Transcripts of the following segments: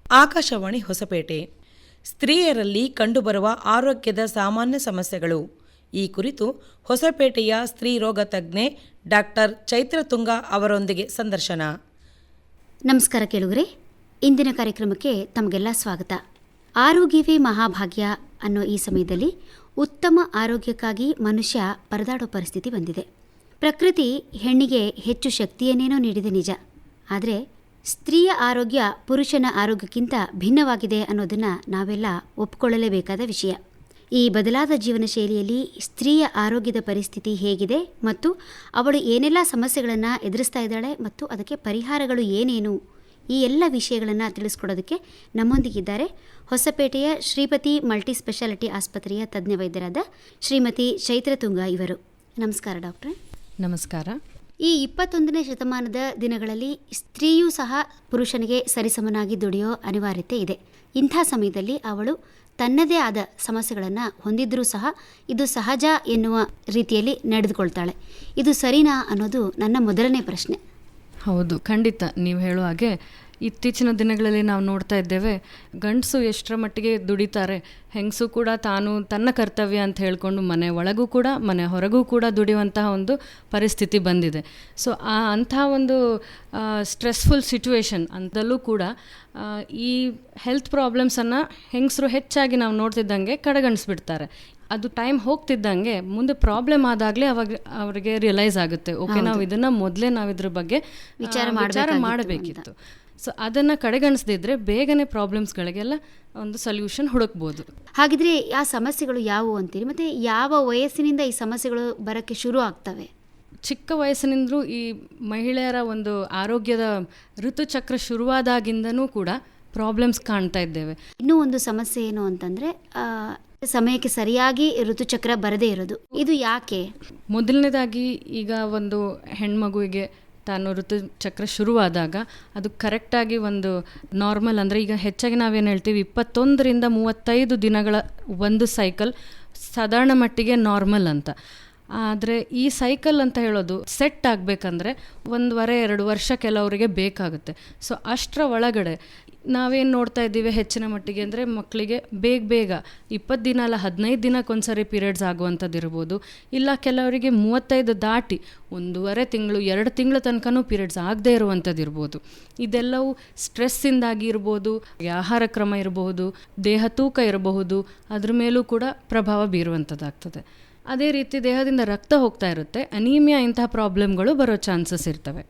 ಆಕಾಶವಾಣಿ ಹೊಸಪೇಟೆ. ಸ್ತ್ರೀಯರಲ್ಲಿ ಕಂಡುಬರುವ ಆರೋಗ್ಯದ ಸಾಮಾನ್ಯ ಸಮಸ್ಯೆಗಳು ಈ ಕುರಿತು ಹೊಸಪೇಟೆಯ ಸ್ತ್ರೀ ರೋಗ ತಜ್ಞೆ ಡಾಕ್ಟರ್ ಚೈತ್ರ ತುಂಗ ಅವರೊಂದಿಗೆ ಸಂದರ್ಶನ. ನಮಸ್ಕಾರ ಕೇಳುಗರೆ, ಇಂದಿನ ಕಾರ್ಯಕ್ರಮಕ್ಕೆ ತಮಗೆಲ್ಲ ಸ್ವಾಗತ. ಆರೋಗ್ಯವೇ ಮಹಾಭಾಗ್ಯ ಅನ್ನೋ ಈ ಸಮಯದಲ್ಲಿ ಉತ್ತಮ ಆರೋಗ್ಯಕ್ಕಾಗಿ ಮನುಷ್ಯ ಪರದಾಡೋ ಪರಿಸ್ಥಿತಿ ಬಂದಿದೆ. ಪ್ರಕೃತಿ ಹೆಣ್ಣಿಗೆ ಹೆಚ್ಚು ಶಕ್ತಿಯನ್ನೇನೋ ನೀಡಿದೆ ನಿಜ, ಆದರೆ ಸ್ತ್ರೀಯ ಆರೋಗ್ಯ ಪುರುಷನ ಆರೋಗ್ಯಕ್ಕಿಂತ ಭಿನ್ನವಾಗಿದೆ ಅನ್ನೋದನ್ನು ನಾವೆಲ್ಲ ಒಪ್ಪಿಕೊಳ್ಳಲೇಬೇಕಾದ ವಿಷಯ. ಈ ಬದಲಾದ ಜೀವನ ಶೈಲಿಯಲ್ಲಿ ಸ್ತ್ರೀಯ ಆರೋಗ್ಯದ ಪರಿಸ್ಥಿತಿ ಹೇಗಿದೆ ಮತ್ತು ಅವಳು ಏನೆಲ್ಲ ಸಮಸ್ಯೆಗಳನ್ನು ಎದುರಿಸ್ತಾ ಇದ್ದಾಳೆ ಮತ್ತು ಅದಕ್ಕೆ ಪರಿಹಾರಗಳು ಏನೇನು, ಈ ಎಲ್ಲ ವಿಷಯಗಳನ್ನು ತಿಳಿಸ್ಕೊಡೋದಕ್ಕೆ ನಮ್ಮೊಂದಿಗಿದ್ದಾರೆ ಹೊಸಪೇಟೆಯ ಶ್ರೀಪತಿ ಮಲ್ಟಿ ಸ್ಪೆಷಾಲಿಟಿ ಆಸ್ಪತ್ರೆಯ ತಜ್ಞ ವೈದ್ಯರಾದ ಶ್ರೀಮತಿ ಚೈತ್ರ ತುಂಗ ಇವರು. ನಮಸ್ಕಾರ ಡಾಕ್ಟ್ರೆ. ನಮಸ್ಕಾರ. ಈ 21ನೇ ಶತಮಾನದ ದಿನಗಳಲ್ಲಿ ಸ್ತ್ರೀಯೂ ಸಹ ಪುರುಷನಿಗೆ ಸರಿಸಮನಾಗಿ ದುಡಿಯೋ ಅನಿವಾರ್ಯತೆ ಇದೆ. ಇಂಥ ಸಮಯದಲ್ಲಿ ಅವಳು ತನ್ನದೇ ಆದ ಸಮಸ್ಯೆಗಳನ್ನು ಹೊಂದಿದ್ರೂ ಸಹ ಇದು ಸಹಜ ಎನ್ನುವ ರೀತಿಯಲ್ಲಿ ನಡೆದುಕೊಳ್ತಾಳೆ. ಇದು ಸರಿನಾ ಅನ್ನೋದು ನನ್ನ ಮೊದಲನೇ ಪ್ರಶ್ನೆ. ಹೌದು, ಖಂಡಿತ. ನೀವು ಹೇಳೋ ಹಾಗೆ ಇತ್ತೀಚಿನ ದಿನಗಳಲ್ಲಿ ನಾವು ನೋಡ್ತಾ ಇದ್ದೇವೆ, ಗಂಡಸು ಎಷ್ಟರ ಮಟ್ಟಿಗೆ ದುಡಿತಾರೆ, ಹೆಂಗಸು ಕೂಡ ತಾನು ತನ್ನ ಕರ್ತವ್ಯ ಅಂತ ಹೇಳ್ಕೊಂಡು ಮನೆ ಒಳಗೂ ಕೂಡ ಮನೆ ಹೊರಗೂ ಕೂಡ ದುಡಿಯುವಂತಹ ಒಂದು ಪರಿಸ್ಥಿತಿ ಬಂದಿದೆ. ಸೊ ಅಂಥ ಒಂದು ಸ್ಟ್ರೆಸ್ಫುಲ್ ಸಿಚುವೇಶನ್ ಅಂತಲೂ ಕೂಡ ಈ ಹೆಲ್ತ್ ಪ್ರಾಬ್ಲಮ್ಸನ್ನು ಹೆಂಗಸರು ಹೆಚ್ಚಾಗಿ ನಾವು ನೋಡ್ತಿದ್ದಂಗೆ ಕಡೆಗಣಿಸ್ಬಿಡ್ತಾರೆ. ಅದು ಟೈಮ್ ಹೋಗ್ತಿದ್ದಂಗೆ ಮುಂದೆ ಪ್ರಾಬ್ಲಮ್ ಆದಾಗಲೇ ಅವರಿಗೆ ರಿಯಲೈಸ್ ಆಗುತ್ತೆ, ಓಕೆ ನಾವು ಇದನ್ನು ಮೊದಲೇ ನಾವು ಇದ್ರ ಬಗ್ಗೆ ವಿಚಾರ ಮಾಡಬೇಕಿತ್ತು. ಸೊ ಅದನ್ನು ಕಡೆಗಣಿಸದಿದ್ರೆ ಬೇಗನೆ ಪ್ರಾಬ್ಲಮ್ಸ್ಗಳಿಗೆಲ್ಲ ಒಂದು ಸೊಲ್ಯೂಷನ್ ಹುಡುಕ್ಬೋದು. ಹಾಗಿದ್ರೆ ಆ ಸಮಸ್ಯೆಗಳು ಯಾವುವು ಅಂತೀರಿ, ಮತ್ತು ಯಾವ ವಯಸ್ಸಿನಿಂದ ಈ ಸಮಸ್ಯೆಗಳು ಬರೋಕ್ಕೆ ಶುರು ಆಗ್ತವೆ? ಚಿಕ್ಕ ವಯಸ್ಸಿನಿಂದಲೂ ಈ ಮಹಿಳೆಯರ ಒಂದು ಆರೋಗ್ಯದ ಋತುಚಕ್ರ ಶುರುವಾದಾಗಿಂದನೂ ಕೂಡ ಪ್ರಾಬ್ಲಮ್ಸ್ ಕಾಣ್ತಾ ಇದ್ದೇವೆ. ಇನ್ನೂ ಒಂದು ಸಮಸ್ಯೆ ಏನು ಅಂತಂದರೆ ಸಮಯಕ್ಕೆ ಸರಿಯಾಗಿ ಋತುಚಕ್ರ ಬರದೇ ಇರೋದು. ಇದು ಯಾಕೆ? ಮೊದಲನೇದಾಗಿ ಈಗ ಒಂದು ಹೆಣ್ಮಗುವಿಗೆ ತಾನು ಋತುಚಕ್ರ ಶುರುವಾದಾಗ ಅದು ಕರೆಕ್ಟಾಗಿ ಒಂದು ನಾರ್ಮಲ್, ಅಂದರೆ ಈಗ ಹೆಚ್ಚಾಗಿ ನಾವೇನು ಹೇಳ್ತೀವಿ 21ರಿಂದ 35 ದಿನಗಳ ಒಂದು ಸೈಕಲ್ ಸಾಧಾರಣ ಮಟ್ಟಿಗೆ ನಾರ್ಮಲ್ ಅಂತ. ಆದರೆ ಈ ಸೈಕಲ್ ಅಂತ ಹೇಳೋದು ಸೆಟ್ ಆಗಬೇಕಂದ್ರೆ 1.5-2 ವರ್ಷ ಕೆಲವರಿಗೆ ಬೇಕಾಗುತ್ತೆ. ಸೊ ಅಷ್ಟರ ಒಳಗಡೆ ನಾವೇನು ನೋಡ್ತಾ ಇದ್ದೀವಿ ಹೆಚ್ಚಿನ ಮಟ್ಟಿಗೆ ಅಂದರೆ ಮಕ್ಕಳಿಗೆ ಬೇಗ 20 ದಿನ ಅಲ್ಲ 15 ದಿನಕ್ಕೊಂದ್ಸರಿ ಪೀರಿಯಡ್ಸ್ ಆಗುವಂಥದ್ದು ಇರ್ಬೋದು, ಇಲ್ಲ ಕೆಲವರಿಗೆ 35 ದಾಟಿ 1.5 ತಿಂಗಳು 2 ತಿಂಗಳ ತನಕನೂ ಪೀರಿಯಡ್ಸ್ ಆಗದೆ ಇರುವಂಥದ್ದು ಇರ್ಬೋದು. ಇದೆಲ್ಲವೂ ಸ್ಟ್ರೆಸ್ಸಿಂದಾಗಿ ಇರ್ಬೋದು, ಆಹಾರ ಕ್ರಮ ಇರಬಹುದು, ದೇಹ ತೂಕ ಇರಬಹುದು, ಅದ್ರ ಮೇಲೂ ಕೂಡ ಪ್ರಭಾವ ಬೀರುವಂಥದ್ದಾಗ್ತದೆ. ಅದೇ ರೀತಿ ದೇಹದಿಂದ ರಕ್ತ ಹೋಗ್ತಾ ಇರುತ್ತೆ, ಅನೀಮಿಯಾ ಇಂತಹ ಪ್ರಾಬ್ಲಮ್ಗಳು ಬರೋ ಚಾನ್ಸಸ್ ಇರ್ತವೆ.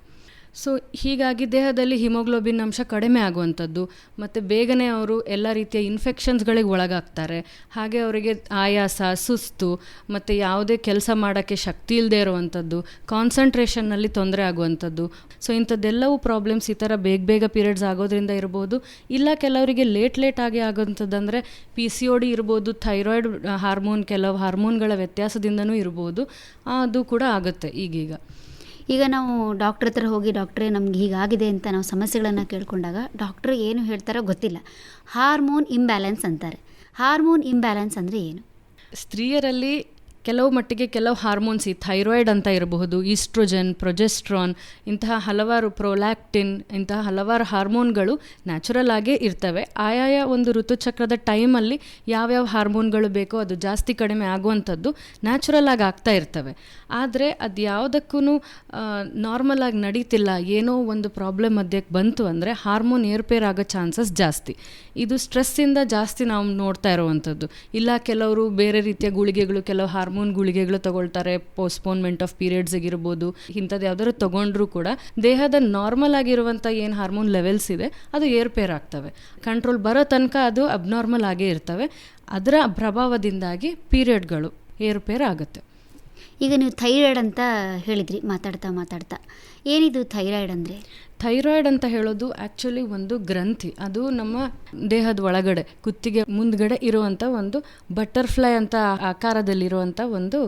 ಸೊ ಹೀಗಾಗಿ ದೇಹದಲ್ಲಿ ಹಿಮೋಗ್ಲೋಬಿನ್ ಅಂಶ ಕಡಿಮೆ ಆಗುವಂಥದ್ದು, ಮತ್ತು ಬೇಗನೆ ಅವರು ಎಲ್ಲ ರೀತಿಯ ಇನ್ಫೆಕ್ಷನ್ಸ್ಗಳಿಗೆ ಒಳಗಾಗ್ತಾರೆ. ಹಾಗೆ ಅವರಿಗೆ ಆಯಾಸ, ಸುಸ್ತು, ಮತ್ತು ಯಾವುದೇ ಕೆಲಸ ಮಾಡೋಕ್ಕೆ ಶಕ್ತಿ ಇಲ್ಲದೆ ಇರುವಂಥದ್ದು, ಕಾನ್ಸಂಟ್ರೇಷನ್ನಲ್ಲಿ ತೊಂದರೆ ಆಗುವಂಥದ್ದು. ಸೊ ಇಂಥದ್ದೆಲ್ಲವೂ ಪ್ರಾಬ್ಲಮ್ಸ್ ಈ ಥರ ಬೇಗ ಪೀರಿಯಡ್ಸ್ ಆಗೋದ್ರಿಂದ ಇರ್ಬೋದು. ಇಲ್ಲ ಕೆಲವರಿಗೆ ಲೇಟ್ ಆಗಿ ಆಗೋವಂಥದ್ದು ಅಂದರೆ PCOD ಇರ್ಬೋದು, ಥೈರಾಯ್ಡ್ ಹಾರ್ಮೋನ್, ಕೆಲವು ಹಾರ್ಮೋನ್ಗಳ ವ್ಯತ್ಯಾಸದಿಂದನೂ ಇರ್ಬೋದು, ಅದು ಕೂಡ ಆಗುತ್ತೆ ಈಗೀಗ. ಈಗ ನಾವು ಡಾಕ್ಟ್ರ್ ಹತ್ರ ಹೋಗಿ ಡಾಕ್ಟ್ರೇ ನಮ್ಗೆ ಹೀಗಾಗಿದೆ ಅಂತ ನಾವು ಸಮಸ್ಯೆಗಳನ್ನು ಕೇಳ್ಕೊಂಡಾಗ ಡಾಕ್ಟ್ರ್ ಏನು ಹೇಳ್ತಾರೋ ಗೊತ್ತಿಲ್ಲ, ಹಾರ್ಮೋನ್ ಇಂಬ್ಯಾಲೆನ್ಸ್ ಅಂತಾರೆ. ಹಾರ್ಮೋನ್ ಇಂಬ್ಯಾಲೆನ್ಸ್ ಅಂದರೆ ಏನು? ಸ್ತ್ರೀಯರಲ್ಲಿ ಕೆಲವು ಮಟ್ಟಿಗೆ ಕೆಲವು ಹಾರ್ಮೋನ್ಸ್, ಈ ಥೈರಾಯ್ಡ್ ಅಂತ ಇರಬಹುದು, ಈಸ್ಟ್ರೋಜನ್, ಪ್ರೊಜೆಸ್ಟ್ರಾನ್, ಇಂತಹ ಹಲವಾರು ಪ್ರೊಲ್ಯಾಕ್ಟಿನ್, ಇಂತಹ ಹಲವಾರು ಹಾರ್ಮೋನ್ಗಳು ನ್ಯಾಚುರಲ್ ಆಗೇ ಇರ್ತವೆ. ಆಯಾಯ ಒಂದು ಋತುಚಕ್ರದ ಟೈಮಲ್ಲಿ ಯಾವ್ಯಾವ ಹಾರ್ಮೋನ್ಗಳು ಬೇಕೋ ಅದು ಜಾಸ್ತಿ ಕಡಿಮೆ ಆಗುವಂಥದ್ದು ನ್ಯಾಚುರಲ್ ಆಗಿ ಆಗ್ತಾ ಇರ್ತವೆ. ಆದರೆ ಅದು ಯಾವುದಕ್ಕೂ ನಾರ್ಮಲ್ ಆಗಿ ನಡೀತಿಲ್ಲ, ಏನೋ ಒಂದು ಪ್ರಾಬ್ಲಮ್ ಮಧ್ಯಕ್ಕೆ ಬಂತು ಅಂದರೆ ಹಾರ್ಮೋನ್ ಏರ್ಪೇರ್ ಆಗೋ ಚಾನ್ಸಸ್ ಜಾಸ್ತಿ. ಇದು ಸ್ಟ್ರೆಸ್ಸಿಂದ ಜಾಸ್ತಿ ನಾವು ನೋಡ್ತಾ ಇರುವಂಥದ್ದು. ಇಲ್ಲ ಕೆಲವರು ಬೇರೆ ರೀತಿಯ ಗುಳಿಗೆಗಳು, ಕೆಲವು ಹಾರ್ಮೋನ್ ಗುಳಿಗೆಗಳು ತಗೊಳ್ತಾರೆ, ಪೋಸ್ಟ್ಪೋನ್ಮೆಂಟ್ ಆಫ್ ಪೀರಿಯಡ್ಸ್ಗಿರ್ಬೋದು, ಇಂಥದ್ದು ಯಾವ್ದಾದ್ರು ತಗೊಂಡ್ರೂ ಕೂಡ ದೇಹದ ನಾರ್ಮಲ್ ಆಗಿರುವಂಥ ಏನು ಹಾರ್ಮೋನ್ ಲೆವೆಲ್ಸ್ ಇದೆ ಅದು ಏರ್ಪೇರ್ ಆಗ್ತವೆ. ಕಂಟ್ರೋಲ್ ಬರೋ ತನಕ ಅದು ಅಬ್ನಾರ್ಮಲ್ ಆಗೇ ಇರ್ತವೆ. ಅದರ ಪ್ರಭಾವದಿಂದಾಗಿ ಪೀರಿಯಡ್ಗಳು ಏರ್ಪೇರ್ ಆಗುತ್ತೆ. ಈಗ ನೀವು ಥೈರಾಯ್ಡ್ ಅಂತ ಹೇಳಿದ್ರಿ ಮಾತಾಡ್ತಾ, ಏನಿದು ಥೈರಾಯ್ಡ್ ಅಂದರೆ? ಥೈರಾಯ್ಡ್ ಅಂತ ಹೇಳೋದು ಆ್ಯಕ್ಚುಲಿ ಒಂದು ಗ್ರಂಥಿ. ಅದು ನಮ್ಮ ದೇಹದ ಒಳಗಡೆ ಕುತ್ತಿಗೆ ಮುಂದ್ಗಡೆ ಇರುವಂಥ ಒಂದು ಬಟರ್ಫ್ಲೈ ಅಂತ ಆಕಾರದಲ್ಲಿರುವಂಥ ಒಂದು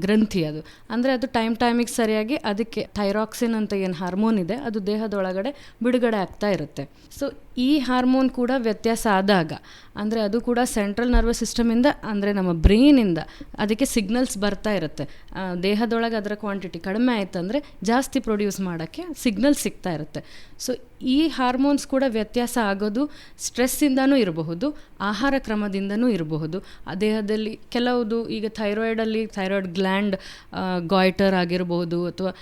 ಗ್ರಂಥಿ. ಅದು ಅಂದರೆ ಅದು ಟೈಮಿಗೆ ಸರಿಯಾಗಿ ಅದಕ್ಕೆ ಥೈರಾಕ್ಸಿನ್ ಅಂತ ಏನು ಹಾರ್ಮೋನ್ ಇದೆ ಅದು ದೇಹದೊಳಗಡೆ ಬಿಡುಗಡೆ ಆಗ್ತಾ ಇರುತ್ತೆ. ಸೊ ಈ ಹಾರ್ಮೋನ್ ಕೂಡ ವ್ಯತ್ಯಾಸ ಆದಾಗ, ಅಂದರೆ ಅದು ಕೂಡ ಸೆಂಟ್ರಲ್ ನರ್ವಸ್ ಸಿಸ್ಟಮಿಂದ, ಅಂದರೆ ನಮ್ಮ ಬ್ರೈನಿಂದ ಅದಕ್ಕೆ ಸಿಗ್ನಲ್ಸ್ ಬರ್ತಾ ಇರುತ್ತೆ. ದೇಹದೊಳಗೆ ಅದರ ಕ್ವಾಂಟಿಟಿ ಕಡಿಮೆ ಆಯ್ತಂದರೆ ಜಾಸ್ತಿ ಪ್ರೊಡ್ಯೂಸ್ ಮಾಡೋಕ್ಕೆ ಸಿಗ್ನಲ್ ಸಿಗ್ತಾ ಇರುತ್ತೆ. ಸೊ ಈ ಹಾರ್ಮೋನ್ಸ್ ಕೂಡ ವ್ಯತ್ಯಾಸ ಆಗೋದು ಸ್ಟ್ರೆಸ್ಸಿಂದನೂ ಇರಬಹುದು, ಆಹಾರ ಕ್ರಮದಿಂದನೂ ಇರಬಹುದು. ಆ ದೇಹದಲ್ಲಿ ಕೆಲವುದು, ಈಗ ಥೈರಾಯ್ಡಲ್ಲಿ ಥೈರಾಯ್ಡ್ ಗ್ಲ್ಯಾಂಡ್ ಗಾಯ್ಟರ್ ಆಗಿರಬಹುದು, ಅಥವಾ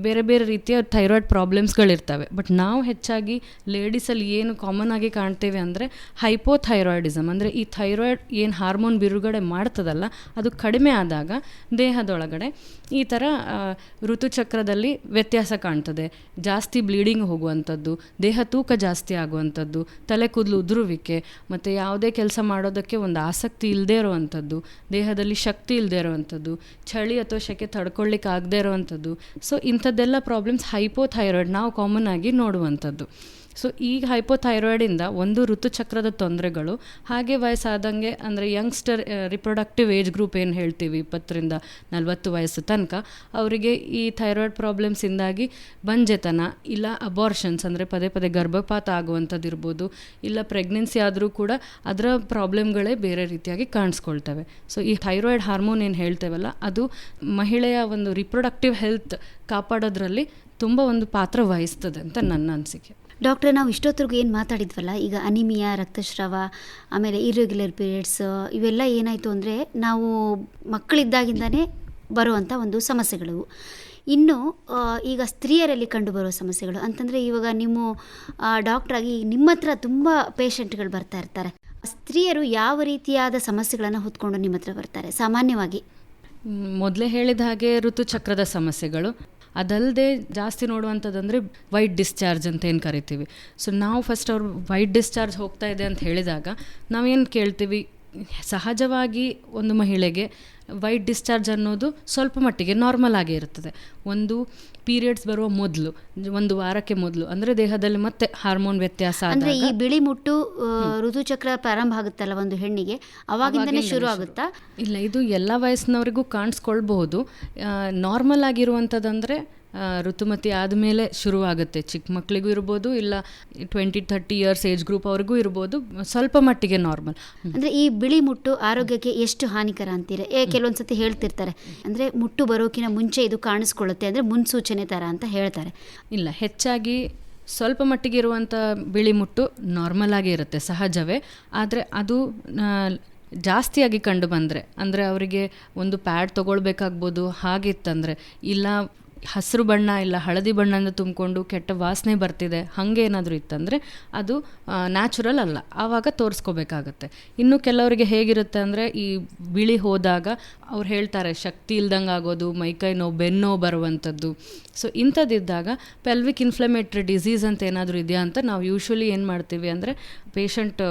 ಬೇರೆ ಬೇರೆ ರೀತಿಯ ಥೈರಾಯ್ಡ್ ಪ್ರಾಬ್ಲಮ್ಸ್ಗಳಿರ್ತವೆ. ಬಟ್ ನಾವು ಹೆಚ್ಚಾಗಿ ಲೇಡೀಸಲ್ಲಿ ಏನು ಕಾಮನ್ ಆಗಿ ಕಾಣ್ತೇವೆ ಅಂದರೆ ಹೈಪೋಥೈರಾಯ್ಡಿಸಮ್, ಅಂದರೆ ಈ ಥೈರಾಯ್ಡ್ ಏನು ಹಾರ್ಮೋನ್ ಬಿಡುಗಡೆ ಮಾಡ್ತದಲ್ಲ ಅದು ಕಡಿಮೆ ಆದಾಗ ದೇಹದೊಳಗಡೆ ಈ ಥರ ಋತುಚಕ್ರದಲ್ಲಿ ವ್ಯತ್ಯಾಸ ಕಾಣ್ತದೆ. ಜಾಸ್ತಿ ಬ್ಲೀಡಿಂಗ್ ಹೋಗುವಂಥದ್ದು, ದೇಹ ತೂಕ ಜಾಸ್ತಿ ಆಗುವಂಥದ್ದು, ತಲೆ ಕೂದಲು ಉದುರುವಿಕೆ, ಮತ್ತು ಯಾವುದೇ ಕೆಲಸ ಮಾಡೋದಕ್ಕೆ ಒಂದು ಆಸಕ್ತಿ ಇಲ್ಲದೇ ಇರುವಂಥದ್ದು, ದೇಹದಲ್ಲಿ ಶಕ್ತಿ ಇಲ್ಲದೇ ಇರುವಂಥದ್ದು, ಚಳಿ ಅಥವಾ ಸೆಕೆ ತಡ್ಕೊಳ್ಳಿಕ್ಕೆ ಆಗದೇ ಇರುವಂಥದ್ದು. ಸೊ ಇಂಥದ್ದೆಲ್ಲ ಪ್ರಾಬ್ಲಮ್ಸ್ ಹೈಪೋಥೈರಾಯ್ಡ್ ನಾವು ಕಾಮನ್ ಆಗಿ ನೋಡುವಂಥದ್ದು. ಸೊ ಈ ಹೈಪೋಥೈರಾಯ್ಡಿಂದ ಒಂದು ಋತುಚಕ್ರದ ತೊಂದರೆಗಳು, ಹಾಗೆ ವಯಸ್ಸಾದಂಗೆ, ಅಂದರೆ ಯಂಗ್ಸ್ಟರ್ ರಿಪ್ರೊಡಕ್ಟಿವ್ ಏಜ್ ಗ್ರೂಪ್ ಏನು ಹೇಳ್ತೀವಿ 20ರಿಂದ 40 ವಯಸ್ಸು ತನಕ, ಅವರಿಗೆ ಈ ಥೈರಾಯ್ಡ್ ಪ್ರಾಬ್ಲಮ್ಸಿಂದಾಗಿ ಬಂಜೆತನ ಇಲ್ಲ ಅಬಾರ್ಷನ್ಸ್, ಅಂದರೆ ಪದೇ ಪದೇ ಗರ್ಭಪಾತ ಆಗುವಂಥದ್ದು ಇರ್ಬೋದು, ಇಲ್ಲ ಪ್ರೆಗ್ನೆನ್ಸಿ ಆದರೂ ಕೂಡ ಅದರ ಪ್ರಾಬ್ಲಮ್ಗಳೇ ಬೇರೆ ರೀತಿಯಾಗಿ ಕಾಣಿಸ್ಕೊಳ್ತವೆ. ಸೊ ಈ ಥೈರಾಯ್ಡ್ ಹಾರ್ಮೋನ್ ಏನು ಹೇಳ್ತೇವಲ್ಲ ಅದು ಮಹಿಳೆಯ ಒಂದು ರಿಪ್ರೊಡಕ್ಟಿವ್ ಹೆಲ್ತ್ ಕಾಪಾಡೋದ್ರಲ್ಲಿ ತುಂಬ ಒಂದು ಪಾತ್ರ ವಹಿಸ್ತದೆ ಅಂತ ನನ್ನ ಅನಿಸಿಕೆ. ಡಾಕ್ಟ್ರೆ, ನಾವು ಇಷ್ಟೊತ್ತರೆಗೂ ಏನು ಮಾತಾಡಿದ್ವಲ್ಲ, ಈಗ ಅನಿಮಿಯಾ, ರಕ್ತಸ್ರಾವ, ಆಮೇಲೆ ಇರ್ರೆಗ್ಯುಲರ್ ಪೀರಿಯಡ್ಸ್, ಇವೆಲ್ಲ ಏನಾಯಿತು ಅಂದರೆ ನಾವು ಮಕ್ಕಳಿದ್ದಾಗಿಂದನೇ ಬರುವಂಥ ಒಂದು ಸಮಸ್ಯೆಗಳು. ಇನ್ನು ಈಗ ಸ್ತ್ರೀಯರಲ್ಲಿ ಕಂಡುಬರುವ ಸಮಸ್ಯೆಗಳು ಅಂತಂದರೆ, ಇವಾಗ ನಿಮ್ಮ ಡಾಕ್ಟ್ರಾಗಿ ನಿಮ್ಮ ಹತ್ರ ತುಂಬ ಪೇಷಂಟ್ಗಳು ಬರ್ತಾ ಇರ್ತಾರೆ. ಸ್ತ್ರೀಯರು ಯಾವ ರೀತಿಯಾದ ಸಮಸ್ಯೆಗಳನ್ನು ಹೊತ್ಕೊಂಡು ನಿಮ್ಮ ಹತ್ರ ಬರ್ತಾರೆ ಸಾಮಾನ್ಯವಾಗಿ? ಮೊದಲೇ ಹೇಳಿದ ಹಾಗೆ ಋತುಚಕ್ರದ ಸಮಸ್ಯೆಗಳು, ಅದಲ್ಲದೆ ಜಾಸ್ತಿ ನೋಡುವಂಥದ್ದಂದರೆ ವೈಟ್ ಡಿಸ್ಚಾರ್ಜ್ ಅಂತ ಏನು ಕರಿತೀವಿ. ಸೊ ನಾವು ಫಸ್ಟ್ ಅವ್ರು ವೈಟ್ ಡಿಸ್ಚಾರ್ಜ್ ಹೋಗ್ತಾ ಇದೆ ಅಂತ ಹೇಳಿದಾಗ ನಾವೇನು ಕೇಳ್ತೀವಿ, ಸಹಜವಾಗಿ ಒಂದು ಮಹಿಳೆಗೆ ವೈಟ್ ಡಿಸ್ಚಾರ್ಜ್ ಅನ್ನೋದು ಸ್ವಲ್ಪ ಮಟ್ಟಿಗೆ ನಾರ್ಮಲ್ ಆಗೇ ಇರ್ತದೆ. ಒಂದು ಪೀರಿಯಡ್ಸ್ ಬರುವ ಮೊದಲು, ಒಂದು ವಾರಕ್ಕೆ ಮೊದಲು, ಅಂದರೆ ದೇಹದಲ್ಲಿ ಮತ್ತೆ ಹಾರ್ಮೋನ್ ವ್ಯತ್ಯಾಸ ಅಂದರೆ ಈ ಬಿಳಿ ಮುಟ್ಟು ಋತುಚಕ್ರ ಪ್ರಾರಂಭ ಆಗುತ್ತಲ್ಲ ಒಂದು ಹೆಣ್ಣಿಗೆ, ಅವಾಗಿಂದನೇ ಶುರು ಆಗುತ್ತಾ? ಇಲ್ಲ, ಇದು ಎಲ್ಲ ವಯಸ್ಸಿನವರಿಗೂ ಕಾಣಿಸ್ಕೊಳ್ಬಹುದು. ನಾರ್ಮಲ್ ಆಗಿರುವಂಥದ್ದಂದರೆ ಋತುಮತಿ ಆದಮೇಲೆ ಶುರುವಾಗುತ್ತೆ. ಚಿಕ್ಕ ಮಕ್ಕಳಿಗೂ ಇರ್ಬೋದು, ಇಲ್ಲ 20-30 ಇಯರ್ಸ್ ಏಜ್ ಗ್ರೂಪ್ ಅವ್ರಿಗೂ ಇರ್ಬೋದು, ಸ್ವಲ್ಪ ಮಟ್ಟಿಗೆ ನಾರ್ಮಲ್. ಅಂದರೆ ಈ ಬಿಳಿ ಮುಟ್ಟು ಆರೋಗ್ಯಕ್ಕೆ ಎಷ್ಟು ಹಾನಿಕರ ಅಂತೀರ? ಕೆಲವೊಂದು ಸತಿ ಹೇಳ್ತಿರ್ತಾರೆ, ಅಂದರೆ ಮುಟ್ಟು ಬರೋಕಿನ ಮುಂಚೆ ಇದು ಕಾಣಿಸ್ಕೊಳ್ಳುತ್ತೆ, ಅಂದರೆ ಮುನ್ಸೂಚನೆ ಥರ ಅಂತ ಹೇಳ್ತಾರೆ. ಇಲ್ಲ, ಹೆಚ್ಚಾಗಿ ಸ್ವಲ್ಪ ಮಟ್ಟಿಗೆ ಇರುವಂಥ ಬಿಳಿ ಮುಟ್ಟು ನಾರ್ಮಲ್ ಆಗೇ ಇರುತ್ತೆ, ಸಹಜವೇ. ಆದರೆ ಅದು ಜಾಸ್ತಿಯಾಗಿ ಕಂಡು ಬಂದರೆ, ಅಂದರೆ ಅವರಿಗೆ ಒಂದು ಪ್ಯಾಡ್ ತೊಗೊಳ್ಬೇಕಾಗ್ಬೋದು, ಹಾಗಿತ್ತಂದರೆ, ಇಲ್ಲ ಹಸಿರು ಬಣ್ಣ ಇಲ್ಲ ಹಳದಿ ಬಣ್ಣದಿಂದ ತುಂಬಿಕೊಂಡು ಕೆಟ್ಟ ವಾಸನೆ ಬರ್ತಿದೆ, ಹಾಗೆ ಏನಾದರೂ ಇತ್ತಂದರೆ ಅದು ನ್ಯಾಚುರಲ್ ಅಲ್ಲ, ಆವಾಗ ತೋರಿಸ್ಕೋಬೇಕಾಗತ್ತೆ. ಇನ್ನು ಕೆಲವರಿಗೆ ಹೇಗಿರುತ್ತೆ ಅಂದರೆ, ಈ ಬಿಳಿ ಹೋದಾಗ ಅವ್ರು ಹೇಳ್ತಾರೆ ಶಕ್ತಿ ಇಲ್ದಂಗೆ ಆಗೋದು, ಮೈಕೈ ನೋವು, ಬೆನ್ನೋ ಬರುವಂಥದ್ದು. ಸೊ ಇಂಥದ್ದಿದ್ದಾಗ ಪೆಲ್ವಿಕ್ ಇನ್ಫ್ಲಮೇಟ್ರಿ ಡಿಸೀಸ್ ಅಂತ ಏನಾದರೂ ಇದೆಯಾ ಅಂತ ನಾವು ಯೂಶ್ವಲಿ ಏನು ಮಾಡ್ತೀವಿ ಅಂದರೆ, ಪೇಷಂಟ್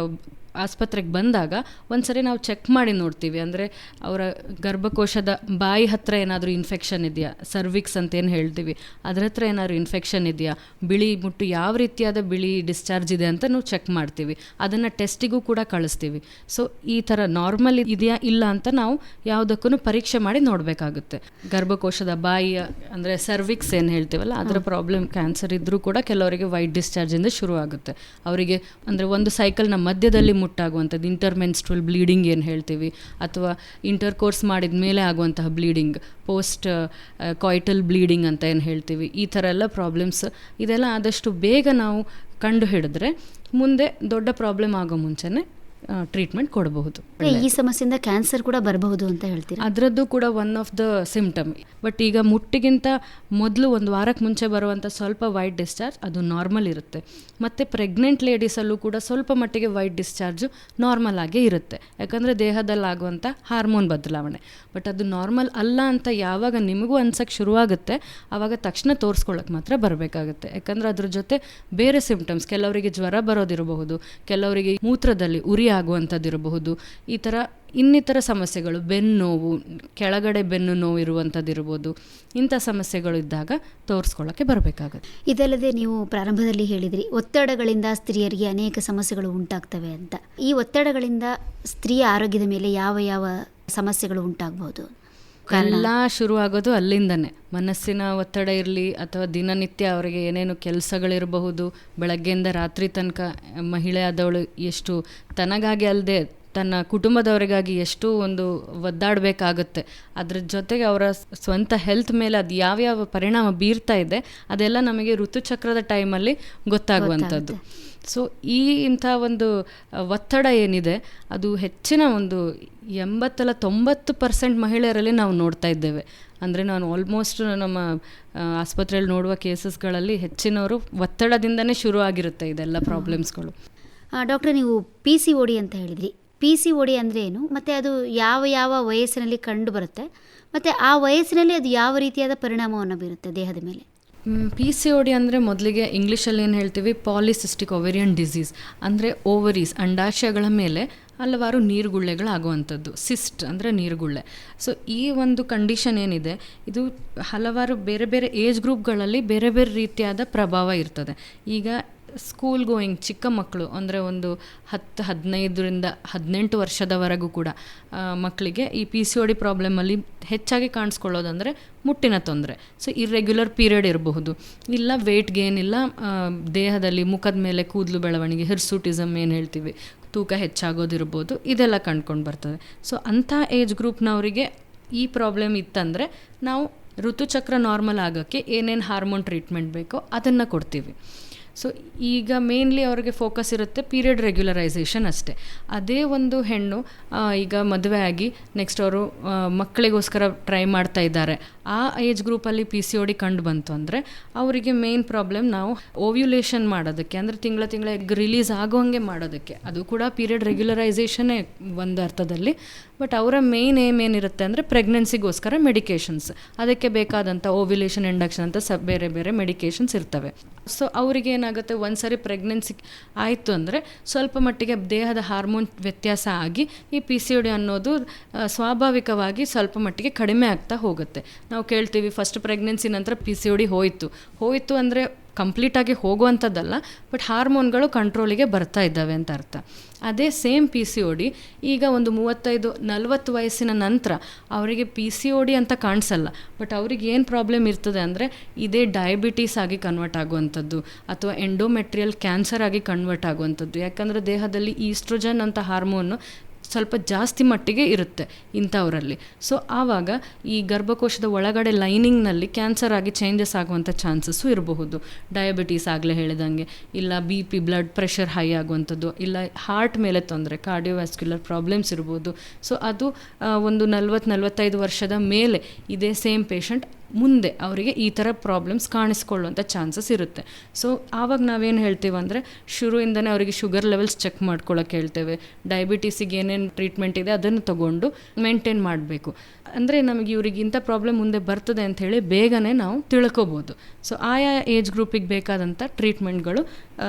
ಆಸ್ಪತ್ರೆಗೆ ಬಂದಾಗ ಒಂದ್ಸರಿ ನಾವು ಚೆಕ್ ಮಾಡಿ ನೋಡ್ತೀವಿ. ಅಂದರೆ ಅವರ ಗರ್ಭಕೋಶದ ಬಾಯಿ ಹತ್ತಿರ ಏನಾದರೂ ಇನ್ಫೆಕ್ಷನ್ ಇದೆಯಾ, ಸರ್ವಿಕ್ಸ್ ಅಂತ ಏನು ಹೇಳ್ತೀವಿ, ಅದರ ಹತ್ರ ಏನಾದರೂ ಇನ್ಫೆಕ್ಷನ್ ಇದೆಯಾ, ಬಿಳಿ ಮುಟ್ಟು ಯಾವ ರೀತಿಯಾದ ಬಿಳಿ ಡಿಸ್ಚಾರ್ಜ್ ಇದೆ ಅಂತ ನಾವು ಚೆಕ್ ಮಾಡ್ತೀವಿ. ಅದನ್ನು ಟೆಸ್ಟಿಗೂ ಕೂಡ ಕಳಿಸ್ತೀವಿ. ಸೊ ಈ ಥರ ನಾರ್ಮಲ್ ಇದೆಯಾ ಇಲ್ಲ ಅಂತ ನಾವು ಯಾವುದಕ್ಕೂ ಪರೀಕ್ಷೆ ಮಾಡಿ ನೋಡಬೇಕಾಗುತ್ತೆ. ಗರ್ಭಕೋಶದ ಬಾಯಿಯ ಅಂದರೆ ಸರ್ವಿಕ್ಸ್ ಏನು ಹೇಳ್ತೀವಲ್ಲ ಅದರ ಪ್ರಾಬ್ಲಮ್, ಕ್ಯಾನ್ಸರ್ ಇದ್ದರೂ ಕೂಡ ಕೆಲವರಿಗೆ ವೈಟ್ ಡಿಸ್ಚಾರ್ಜಿಂದ ಶುರುವಾಗುತ್ತೆ. ಅವರಿಗೆ ಅಂದರೆ ಒಂದು ಸೈಕಲ್ನ ಮಧ್ಯದಲ್ಲಿ ಮುಟ್ಟಾಗುವಂಥದ್ದು ಇಂಟರ್ಮೆನ್ಸ್ಟ್ರಲ್ ಬ್ಲೀಡಿಂಗ್ ಏನು ಹೇಳ್ತೀವಿ, ಅಥವಾ ಇಂಟರ್ಕೋರ್ಸ್ ಮಾಡಿದ ಮೇಲೆ ಆಗುವಂತಹ ಬ್ಲೀಡಿಂಗ್, ಪೋಸ್ಟ್ ಕಾಯ್ಟಲ್ ಬ್ಲೀಡಿಂಗ್ ಅಂತ ಏನು ಹೇಳ್ತೀವಿ, ಈ ಥರ ಎಲ್ಲ ಪ್ರಾಬ್ಲಮ್ಸ್, ಇದೆಲ್ಲ ಆದಷ್ಟು ಬೇಗ ನಾವು ಕಂಡು ಹಿಡಿದ್ರೆ ಮುಂದೆ ದೊಡ್ಡ ಪ್ರಾಬ್ಲಮ್ ಆಗೋ ಮುಂಚೆನೇ ಟ್ರೀಟ್ಮೆಂಟ್ ಕೊಡಬಹುದು. ಈ ಸಮಸ್ಯೆಯಿಂದ ಕ್ಯಾನ್ಸರ್ ಕೂಡ ಬರಬಹುದು ಅಂತ ಹೇಳ್ತೀರಾ? ಅದರದ್ದು ಕೂಡ one of the symptom. But ಈಗ ಮುಟ್ಟಿಗಿಂತ ಮೊದಲು ಒಂದು ವಾರಕ್ಕೆ ಮುಂಚೆ ಬರುವಂಥ ಸ್ವಲ್ಪ ವೈಟ್ ಡಿಸ್ಚಾರ್ಜ್ ಅದು ನಾರ್ಮಲ್ ಇರುತ್ತೆ. ಮತ್ತು ಪ್ರೆಗ್ನೆಂಟ್ ಲೇಡೀಸಲ್ಲೂ ಕೂಡ ಸ್ವಲ್ಪ ಮಟ್ಟಿಗೆ ವೈಟ್ ಡಿಸ್ಚಾರ್ಜು ನಾರ್ಮಲ್ ಆಗೇ ಇರುತ್ತೆ, ಯಾಕಂದರೆ ದೇಹದಲ್ಲಾಗುವಂಥ ಹಾರ್ಮೋನ್ ಬದಲಾವಣೆ. ಬಟ್ ಅದು ನಾರ್ಮಲ್ ಅಲ್ಲ ಅಂತ ಯಾವಾಗ ನಿಮಗೂ ಅನ್ಸಕ್ಕೆ ಶುರುವಾಗುತ್ತೆ ಆವಾಗ ತಕ್ಷಣ ತೋರಿಸ್ಕೊಳ್ಳೋಕೆ ಮಾತ್ರ ಬರಬೇಕಾಗುತ್ತೆ. ಯಾಕಂದರೆ ಅದ್ರ ಜೊತೆ ಬೇರೆ ಸಿಂಪ್ಟಮ್ಸ್, ಕೆಲವರಿಗೆ ಜ್ವರ ಬರೋದಿರಬಹುದು, ಕೆಲವರಿಗೆ ಮೂತ್ರದಲ್ಲಿ ಉರಿ ಆಗುವಂಥದ್ದು ಇರಬಹುದು, ಈ ಥರ ಇನ್ನಿತರ ಸಮಸ್ಯೆಗಳು, ಬೆನ್ನು ನೋವು, ಕೆಳಗಡೆ ಬೆನ್ನು ನೋವು ಇರುವಂಥದ್ದು ಇರ್ಬೋದು, ಇಂಥ ಸಮಸ್ಯೆಗಳು ಇದ್ದಾಗ ತೋರಿಸ್ಕೊಳ್ಳೋಕ್ಕೆ ಬರಬೇಕಾಗುತ್ತೆ. ಇದಲ್ಲದೆ ನೀವು ಪ್ರಾರಂಭದಲ್ಲಿ ಹೇಳಿದ್ರಿ ಒತ್ತಡಗಳಿಂದ ಸ್ತ್ರೀಯರಿಗೆ ಅನೇಕ ಸಮಸ್ಯೆಗಳು ಉಂಟಾಗ್ತವೆ ಅಂತ. ಈ ಒತ್ತಡಗಳಿಂದ ಸ್ತ್ರೀಯ ಆರೋಗ್ಯದ ಮೇಲೆ ಯಾವ ಯಾವ ಸಮಸ್ಯೆಗಳು ಉಂಟಾಗಬಹುದು? ಎಲ್ಲ ಶುರು ಆಗೋದು ಅಲ್ಲಿಂದನೇ. ಮನಸ್ಸಿನ ಒತ್ತಡ ಇರಲಿ ಅಥವಾ ದಿನನಿತ್ಯ ಅವರಿಗೆ ಏನೇನು ಕೆಲಸಗಳಿರಬಹುದು, ಬೆಳಗ್ಗೆಯಿಂದ ರಾತ್ರಿ ತನಕ ಮಹಿಳೆ ಆದವಳು ಎಷ್ಟು ತನಗಾಗಿ ಅಲ್ಲದೆ ತನ್ನ ಕುಟುಂಬದವರಿಗಾಗಿ ಎಷ್ಟು ಒಂದು ಒದ್ದಾಡಬೇಕಾಗುತ್ತೆ. ಅದ್ರ ಜೊತೆಗೆ ಅವರ ಸ್ವಂತ ಹೆಲ್ತ್ ಮೇಲೆ ಅದು ಯಾವ್ಯಾವ ಪರಿಣಾಮ ಬೀರ್ತಾ ಇದೆ ಅದೆಲ್ಲ ನಮಗೆ ಋತುಚಕ್ರದ ಟೈಮಲ್ಲಿ ಗೊತ್ತಾಗುವಂಥದ್ದು. ಸೊ ಇಂಥ ಒಂದು ಒತ್ತಡ ಏನಿದೆ ಅದು ಹೆಚ್ಚಿನ ಒಂದು 80-90% ಮಹಿಳೆಯರಲ್ಲಿ ನಾವು ನೋಡ್ತಾ ಇದ್ದೇವೆ. ಅಂದರೆ ನಾನು ಆಲ್ಮೋಸ್ಟ್ ನಮ್ಮ ಆಸ್ಪತ್ರೆಯಲ್ಲಿ ನೋಡುವ ಕೇಸಸ್ಗಳಲ್ಲಿ ಹೆಚ್ಚಿನವರು ಒತ್ತಡದಿಂದನೇ ಶುರು ಆಗಿರುತ್ತೆ ಇದೆಲ್ಲ ಪ್ರಾಬ್ಲಮ್ಸ್ಗಳು. ಡಾಕ್ಟ್ರೆ, ನೀವು PCOD ಅಂತ ಹೇಳಿದ್ರಿ. PCOD ಅಂದರೆ ಏನು, ಮತ್ತು ಅದು ಯಾವ ಯಾವ ವಯಸ್ಸಿನಲ್ಲಿ ಕಂಡು ಬರುತ್ತೆ, ಮತ್ತು ಆ ವಯಸ್ಸಿನಲ್ಲಿ ಅದು ಯಾವ ರೀತಿಯಾದ ಪರಿಣಾಮವನ್ನು ಬೀರುತ್ತೆ ದೇಹದ ಮೇಲೆ? PCOD ಅಂದರೆ ಮೊದಲಿಗೆ ಇಂಗ್ಲೀಷಲ್ಲಿ ಏನು ಹೇಳ್ತೀವಿ, ಪಾಲಿಸಿಸ್ಟಿಕ್ ಒವೇರಿಯನ್ ಡಿಸೀಸ್. ಅಂದರೆ ಓವರೀಸ್, ಅಂಡಾಶಯಗಳ ಮೇಲೆ ಹಲವಾರು ನೀರುಗುಳ್ಳೆಗಳಾಗುವಂಥದ್ದು. ಸಿಸ್ಟ್ ಅಂದರೆ ನೀರುಗುಳ್ಳೆ. ಸೊ ಈ ಒಂದು ಕಂಡೀಷನ್ ಏನಿದೆ ಇದು ಹಲವಾರು ಬೇರೆ ಬೇರೆ ಏಜ್ ಗ್ರೂಪ್ಗಳಲ್ಲಿ ಬೇರೆ ಬೇರೆ ರೀತಿಯಾದ ಪ್ರಭಾವ ಇರ್ತದೆ. ಈಗ ಸ್ಕೂಲ್ ಗೋಯಿಂಗ್ ಚಿಕ್ಕ ಮಕ್ಕಳು ಅಂದರೆ ಒಂದು 10-15 ವರ್ಷದವರೆಗೂ ಕೂಡ ಮಕ್ಕಳಿಗೆ ಈ PCOD ಪ್ರಾಬ್ಲಮಲ್ಲಿ ಹೆಚ್ಚಾಗಿ ಕಾಣಿಸ್ಕೊಳ್ಳೋದಂದರೆ ಮುಟ್ಟಿನ ತೊಂದರೆ. ಸೊ ಇರ್ರೆಗ್ಯುಲರ್ ಪೀರಿಯಡ್ ಇರಬಹುದು, ಇಲ್ಲ ವೆಯ್ಟ್ ಗೇನ್, ಇಲ್ಲ ದೇಹದಲ್ಲಿ ಮುಖದ ಮೇಲೆ ಕೂದಲು ಬೆಳವಣಿಗೆ, ಹಿರ್ಸೂಟಿಸಮ್ ಏನು ಹೇಳ್ತೀವಿ, ತೂಕ ಹೆಚ್ಚಾಗೋದಿರ್ಬೋದು, ಇದೆಲ್ಲ ಕಂಡ್ಕೊಂಡು ಬರ್ತದೆ. ಸೊ ಅಂಥ ಏಜ್ ಗ್ರೂಪ್ನವರಿಗೆ ಈ ಪ್ರಾಬ್ಲಮ್ ಇತ್ತಂದರೆ ನಾವು ಋತುಚಕ್ರ ನಾರ್ಮಲ್ ಆಗೋಕ್ಕೆ ಏನೇನು ಹಾರ್ಮೋನ್ ಟ್ರೀಟ್ಮೆಂಟ್ ಬೇಕೋ ಅದನ್ನು ಕೊಡ್ತೀವಿ. ಸೊ ಈಗ ಮೇನ್ಲಿ ಅವ್ರಿಗೆ ಫೋಕಸ್ ಇರುತ್ತೆ ಪೀರಿಯಡ್ ರೆಗ್ಯುಲರೈಸೇಷನ್ ಅಷ್ಟೇ. ಅದೇ ಒಂದು ಹೆಣ್ಣು ಈಗ ಮದುವೆ ಆಗಿ ನೆಕ್ಸ್ಟ್ ಅವರು ಮಕ್ಕಳಿಗೋಸ್ಕರ ಟ್ರೈ ಮಾಡ್ತಾ ಇದ್ದಾರೆ, ಆ ಏಜ್ ಗ್ರೂಪಲ್ಲಿ PCOD ಕಂಡು ಬಂತು ಅಂದರೆ ಅವರಿಗೆ ಮೇನ್ ಪ್ರಾಬ್ಲಮ್ ನಾವು ಓವ್ಯುಲೇಷನ್ ಮಾಡೋದಕ್ಕೆ, ಅಂದರೆ ತಿಂಗಳ ಎಗ್ ರಿಲೀಸ್ ಆಗೋಂಗೆ ಮಾಡೋದಕ್ಕೆ, ಅದು ಕೂಡ ಪೀರಿಯಡ್ ರೆಗ್ಯುಲರೈಸೇಷನ್ನೇ ಒಂದು ಅರ್ಥದಲ್ಲಿ. ಬಟ್ ಅವರ ಮೇನ್ ಏನಿರುತ್ತೆ ಅಂದರೆ ಪ್ರೆಗ್ನೆನ್ಸಿಗೋಸ್ಕರ ಮೆಡಿಕೇಷನ್ಸ್, ಅದಕ್ಕೆ ಬೇಕಾದಂಥ ಓವ್ಯುಲೇಷನ್ ಇಂಡಕ್ಷನ್ ಅಂತ ಬೇರೆ ಬೇರೆ ಮೆಡಿಕೇಷನ್ಸ್ ಇರ್ತವೆ. ಸೊ ಅವರಿಗೆ ಏನಾಗುತ್ತೆ, ಒಂದ್ಸರಿ ಪ್ರೆಗ್ನೆನ್ಸಿ ಆಯಿತು ಅಂದರೆ ಸ್ವಲ್ಪ ಮಟ್ಟಿಗೆ ದೇಹದ ಹಾರ್ಮೋನ್ ವ್ಯತ್ಯಾಸ ಆಗಿ ಈ PCOD ಅನ್ನೋದು ಸ್ವಾಭಾವಿಕವಾಗಿ ಸ್ವಲ್ಪ ಮಟ್ಟಿಗೆ ಕಡಿಮೆ ಆಗ್ತಾ ಹೋಗುತ್ತೆ. ನಾವು ಕೇಳ್ತೀವಿ ಫಸ್ಟ್ ಪ್ರೆಗ್ನೆನ್ಸಿ ನಂತರ PCOD ಹೋಯಿತು ಅಂದರೆ ಕಂಪ್ಲೀಟಾಗಿ ಹೋಗುವಂಥದ್ದಲ್ಲ, ಬಟ್ ಹಾರ್ಮೋನ್ಗಳು ಕಂಟ್ರೋಲಿಗೆ ಬರ್ತಾ ಇದ್ದಾವೆ ಅಂತ ಅರ್ಥ. ಅದೇ ಸೇಮ್ PCOD ಈಗ ಒಂದು 35-40 ವಯಸ್ಸಿನ ನಂತರ ಅವರಿಗೆ PCOD ಅಂತ ಕಾಣಿಸಲ್ಲ, ಬಟ್ ಅವ್ರಿಗೆ ಏನು ಪ್ರಾಬ್ಲಮ್ ಇರ್ತದೆ ಅಂದರೆ ಇದೇ ಡಯಾಬಿಟೀಸ್ ಆಗಿ ಕನ್ವರ್ಟ್ ಆಗುವಂಥದ್ದು ಅಥವಾ ಎಂಡೋಮೆಟ್ರಿಯಲ್ ಕ್ಯಾನ್ಸರ್ ಆಗಿ ಕನ್ವರ್ಟ್ ಆಗುವಂಥದ್ದು. ಯಾಕಂದರೆ ದೇಹದಲ್ಲಿ ಈಸ್ಟ್ರೋಜನ್ ಅಂತ ಹಾರ್ಮೋನು ಸ್ವಲ್ಪ ಜಾಸ್ತಿ ಮಟ್ಟಿಗೆ ಇರುತ್ತೆ ಇಂಥವರಲ್ಲಿ. ಸೊ ಆವಾಗ ಈ ಗರ್ಭಕೋಶದ ಒಳಗಡೆ ಲೈನಿಂಗ್ನಲ್ಲಿ ಕ್ಯಾನ್ಸರ್ ಆಗಿ ಚೇಂಜಸ್ ಆಗುವಂಥ ಚಾನ್ಸಸ್ಸು ಇರಬಹುದು. ಡಯಾಬಿಟೀಸ್ ಆಗಲೇ ಹೇಳಿದಂಗೆ, ಇಲ್ಲ BP ಬ್ಲಡ್ ಪ್ರೆಷರ್ ಹೈ ಆಗುವಂಥದ್ದು, ಇಲ್ಲ ಹಾರ್ಟ್ ಮೇಲೆ ತೊಂದರೆ, ಕಾರ್ಡಿಯೋವ್ಯಾಸ್ಕ್ಯುಲರ್ ಪ್ರಾಬ್ಲಮ್ಸ್ ಇರ್ಬೋದು. ಸೊ ಅದು ಒಂದು 40-45 ವರ್ಷದ ಮೇಲೆ ಇದೇ ಸೇಮ್ ಪೇಷಂಟ್ ಮುಂದೆ ಅವರಿಗೆ ಈ ಥರ ಪ್ರಾಬ್ಲಮ್ಸ್ ಕಾಣಿಸ್ಕೊಳ್ಳುವಂಥ ಚಾನ್ಸಸ್ ಇರುತ್ತೆ. ಸೊ ಆವಾಗ ನಾವೇನು ಹೇಳ್ತೀವಿ ಅಂದರೆ ಶುರುವಿಂದನೇ ಅವರಿಗೆ ಶುಗರ್ ಲೆವೆಲ್ಸ್ ಚೆಕ್ ಮಾಡ್ಕೊಳ್ಳೋಕೆ ಹೇಳ್ತೇವೆ. ಡಯಾಬಿಟೀಸಿಗೆ ಏನೇನು ಟ್ರೀಟ್ಮೆಂಟ್ ಇದೆ ಅದನ್ನು ತಗೊಂಡು ಮೇಂಟೈನ್ ಮಾಡಬೇಕು. ಅಂದರೆ ನಮಗೆ ಇವ್ರಿಗೆ ಇಂಥ ಪ್ರಾಬ್ಲಮ್ ಮುಂದೆ ಬರ್ತದೆ ಅಂಥೇಳಿ ಬೇಗನೆ ನಾವು ತಿಳ್ಕೊಬೋದು. ಸೊ ಆಯಾ ಏಜ್ ಗ್ರೂಪಿಗೆ ಬೇಕಾದಂಥ ಟ್ರೀಟ್ಮೆಂಟ್ಗಳು